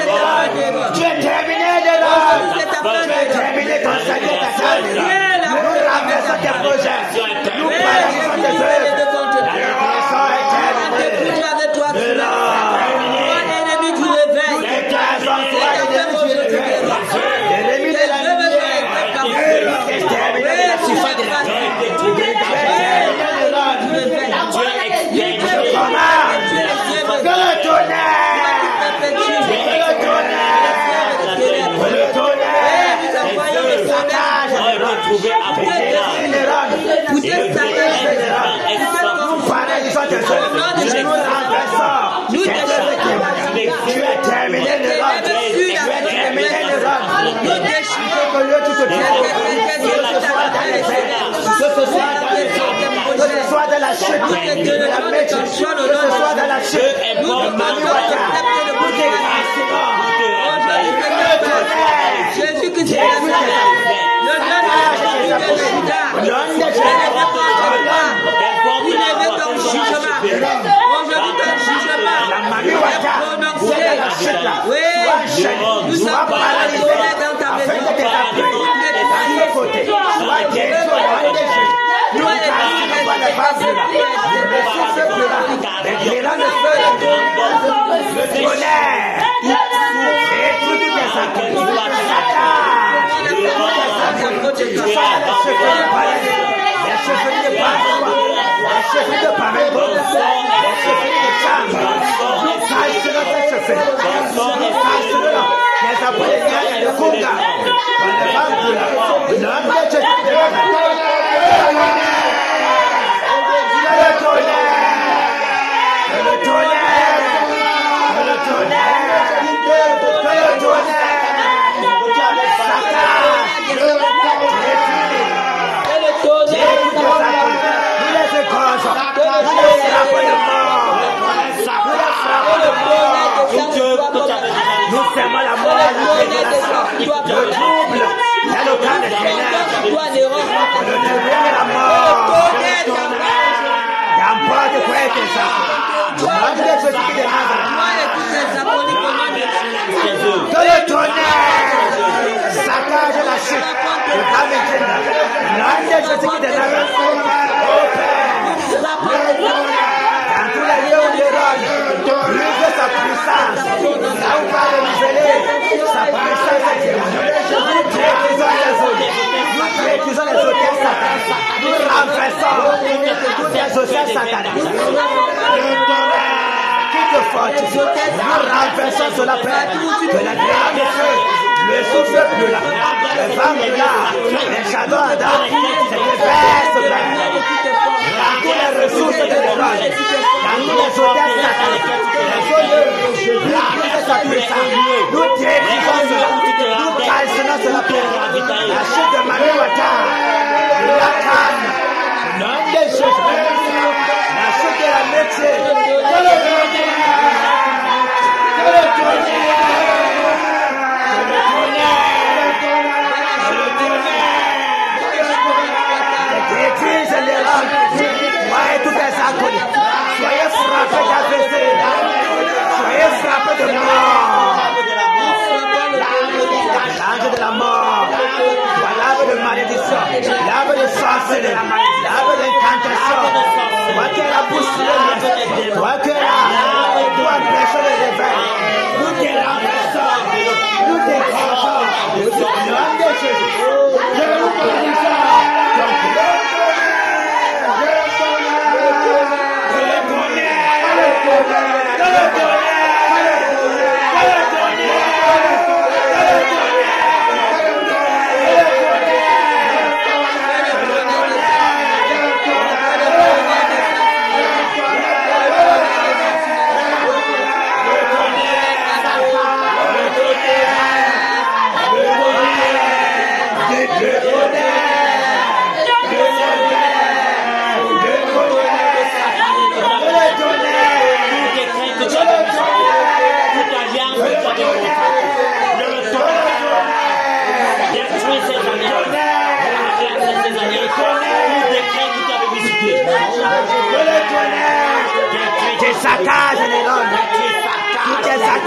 Tu es terminé de l'homme. Tu es terminé ton salut, ta salle. Nous renversons tes projets. Nous paralysons tes œuvres. La répression est terminée. Avec toi, tu l'ennemi du réveil. Nous déclarons toi l'ennemi du réveil. L'ennemi de la lumière. C'est terminé de la surface de la terre. Tu es terminé de l'homme. Je commande que le tonnerre. Le tonnerre. Le saccage. Nous paralysons tes œuvres. Nous renversons. Tu es terminé de l'homme. Tu es terminé de l'homme. Que Dieu tu te tiennes. Que ce soit dans la chute, de la métier, que ce soit dans la chute, de Maniwata, nous déclarons. Jésus-Christ est le nous fermons la mort, le trouble, le camp de ténèbres, le devenir de la mort, n'importe quoi est ça. Que le tonnerre saccage la chute, le camp de ténèbres, l'âme de Jésus de Nazareth, dans tous les lieux où il rôde, brise sa puissance, là où va le niveler, sa puissance est terminée. Nous récusons les hôtels sataniques, nous renversons toutes les hôtels sataniques. Qui te fortifie, nous renversons sur la paix, que la grande de feu, le souffle plus là, le vent plus là, les shadows ardents, se déversent dans toutes les ressources de l'étoile, dans tous les hôtels sataniques, les zones de sa puissance, nous détruisons cela, nous calcinons cela pour la chute de Maniwata, la canne, l'homme des Jésus, la chute de la métier, soyez frappés d'AVC, soyez frappés de mort. L'ange de la mort, l'arbre de malédiction, l'arbre de sorcellerie, l'arbre d'incantation, toi qui es la bouche, toi qui es là, pour empêcher le réveil, nous te renversons, nous te décrochons, au nom de Jésus.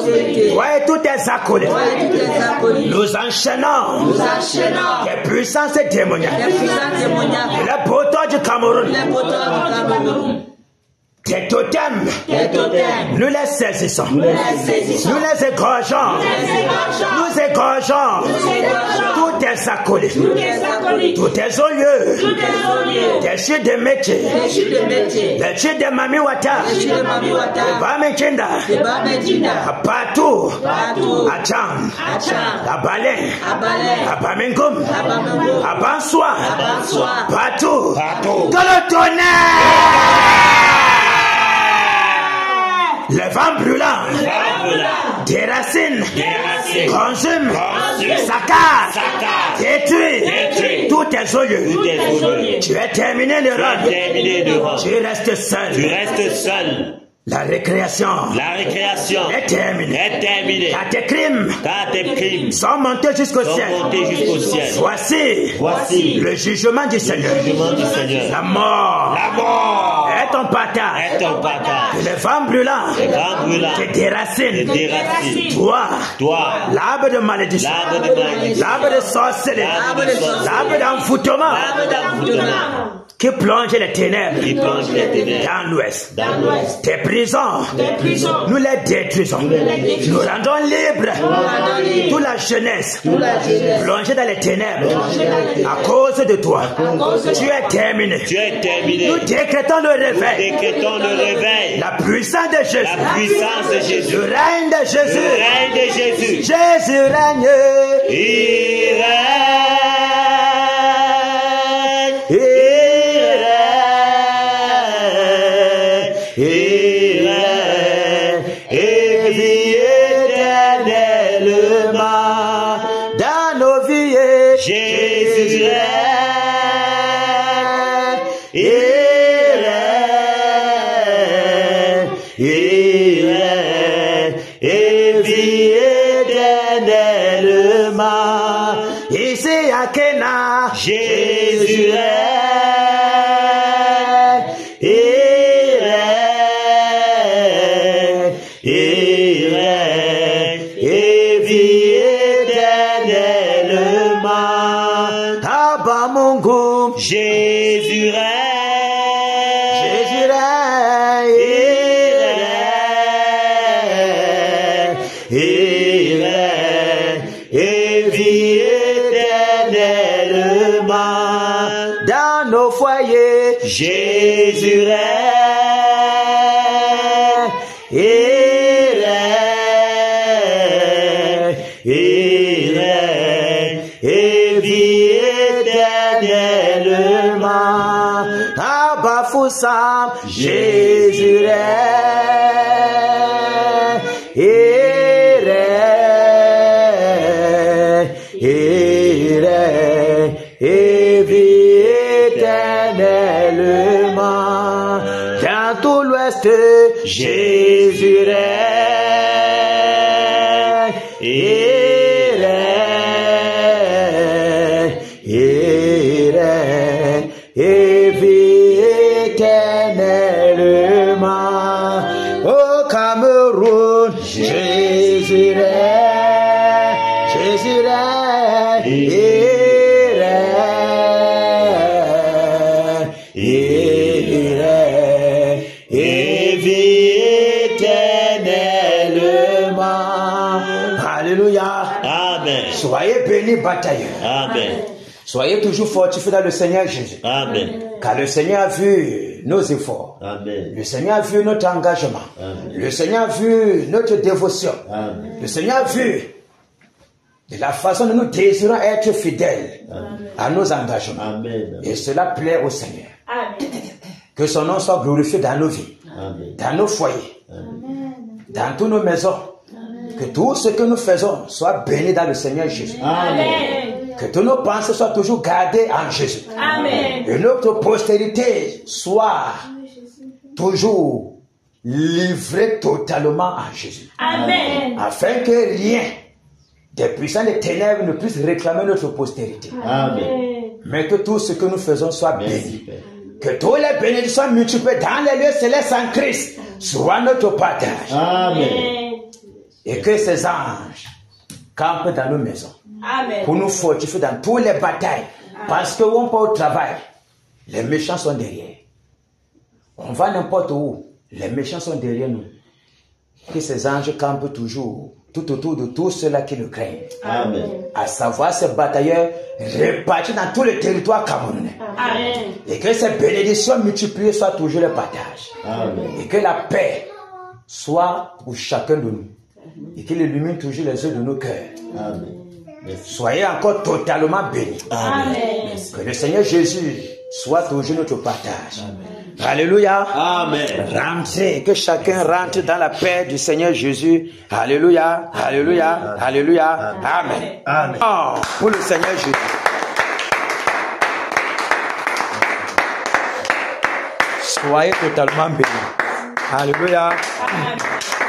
prospérité. Toi et tous tes acolytes. Toi et tous tes acolytes. Nous enchaînons les puissances démoniaques. Les puissances démoniaques. Les poteaux du Cameroun. Les poteaux du Cameroun. Tes totems. Les totems. Nous les saisissons. Nous les saisissons. Nous les égorgeons. Nous égorgeons. Tous tes acolytes. Tous tes hauts lieux. Tes chiens de métier. Les chiens de Mami Wata. Bamejinda. Partout. À Tcham. À Balin. À Bamengum. À Bansoa. Partout. Que le tonnerre. Les vents brûlants, des racines, consument, saccagent, détruisent tous tes olieux. Tu es terminé de rôle. Tu restes seul. La récréation est terminée. Car tes crimes sont montés jusqu'au ciel. Voici le jugement du Seigneur. La mort est ton partage. Que les vents brûlants te déracines. Toi, l'arbre de malédiction, l'arbre de sorcellerie, l'arbre d'envoûtement qui plonge les ténèbres dans l'ouest. Tes prisons, nous les détruisons. Nous rendons libre toute la jeunesse plongée dans les ténèbres à cause de toi. Tu es terminé. Nous décrétons le réveil. La puissance de Jésus. Le règne de Jésus. Jésus règne. Il règne. Jésus règne, il règne, et vit éternellement. Ici à Kena, Jésus règne, il règne, et vit éternellement. Abamungu, Jésus règne, il règne, et vit éternellement. Dans nos foyers, Jésus règne, il règne, et vit éternellement. Abafoussam, Jésus règne, il règne, et vit éternellement. dans tout l'ouest, Jésus règne, il règne, et vit éternellement. au Cameroun, Jésus règne, il règne, et vit éternellement. Alléluia. Amen. Soyez bénis, batailleurs. Amen. Soyez toujours fortifiés dans le Seigneur Jésus. Amen. Car le Seigneur a vu nos efforts. Amen. Le Seigneur a vu notre engagement. Amen. Le Seigneur a vu notre dévotion. Amen. Le Seigneur a vu de la façon dont nous désirons être fidèles à nos engagements. Amen. Et cela plaît au Seigneur. Que son nom soit glorifié dans nos vies, Amen. dans nos foyers, dans toutes nos maisons. Que tout ce que nous faisons soit béni dans le Seigneur Jésus. Amen. Que toutes nos pensées soient toujours gardées en Jésus. Amen. Et notre postérité soit toujours livrée totalement à Jésus. Amen. Afin que rien des puissants des ténèbres ne puisse réclamer notre postérité. Amen. Mais que tout ce que nous faisons soit Merci, béni. Père. Que tous les bénédictions soient multipliées dans les lieux célestes en Christ soient notre partage. Amen. Et que ces anges campent dans nos maisons. Amen. Pour nous fortifier dans toutes les batailles. Parce que où on part au travail, les méchants sont derrière. On va n'importe où, les méchants sont derrière nous. Que ces anges campent toujours, tout autour de tous ceux-là qui le craignent. Amen. À savoir ces batailleurs répartis dans tout le territoire camerounais. Amen. Et que ces bénédictions multipliées soient toujours le partage. Amen. Et que la paix soit pour chacun de nous. Et qu'il illumine toujours les yeux de nos cœurs. Amen. Soyez encore totalement bénis. Amen. Que le Seigneur Jésus soit toujours notre partage. Alléluia. Amen. Rentrez, que chacun rentre dans la paix du Seigneur Jésus. Alléluia. Alléluia. Alléluia. Amen. Amen. Oh, pour le Seigneur Jésus. Soyez totalement bénis. Alléluia. Amen.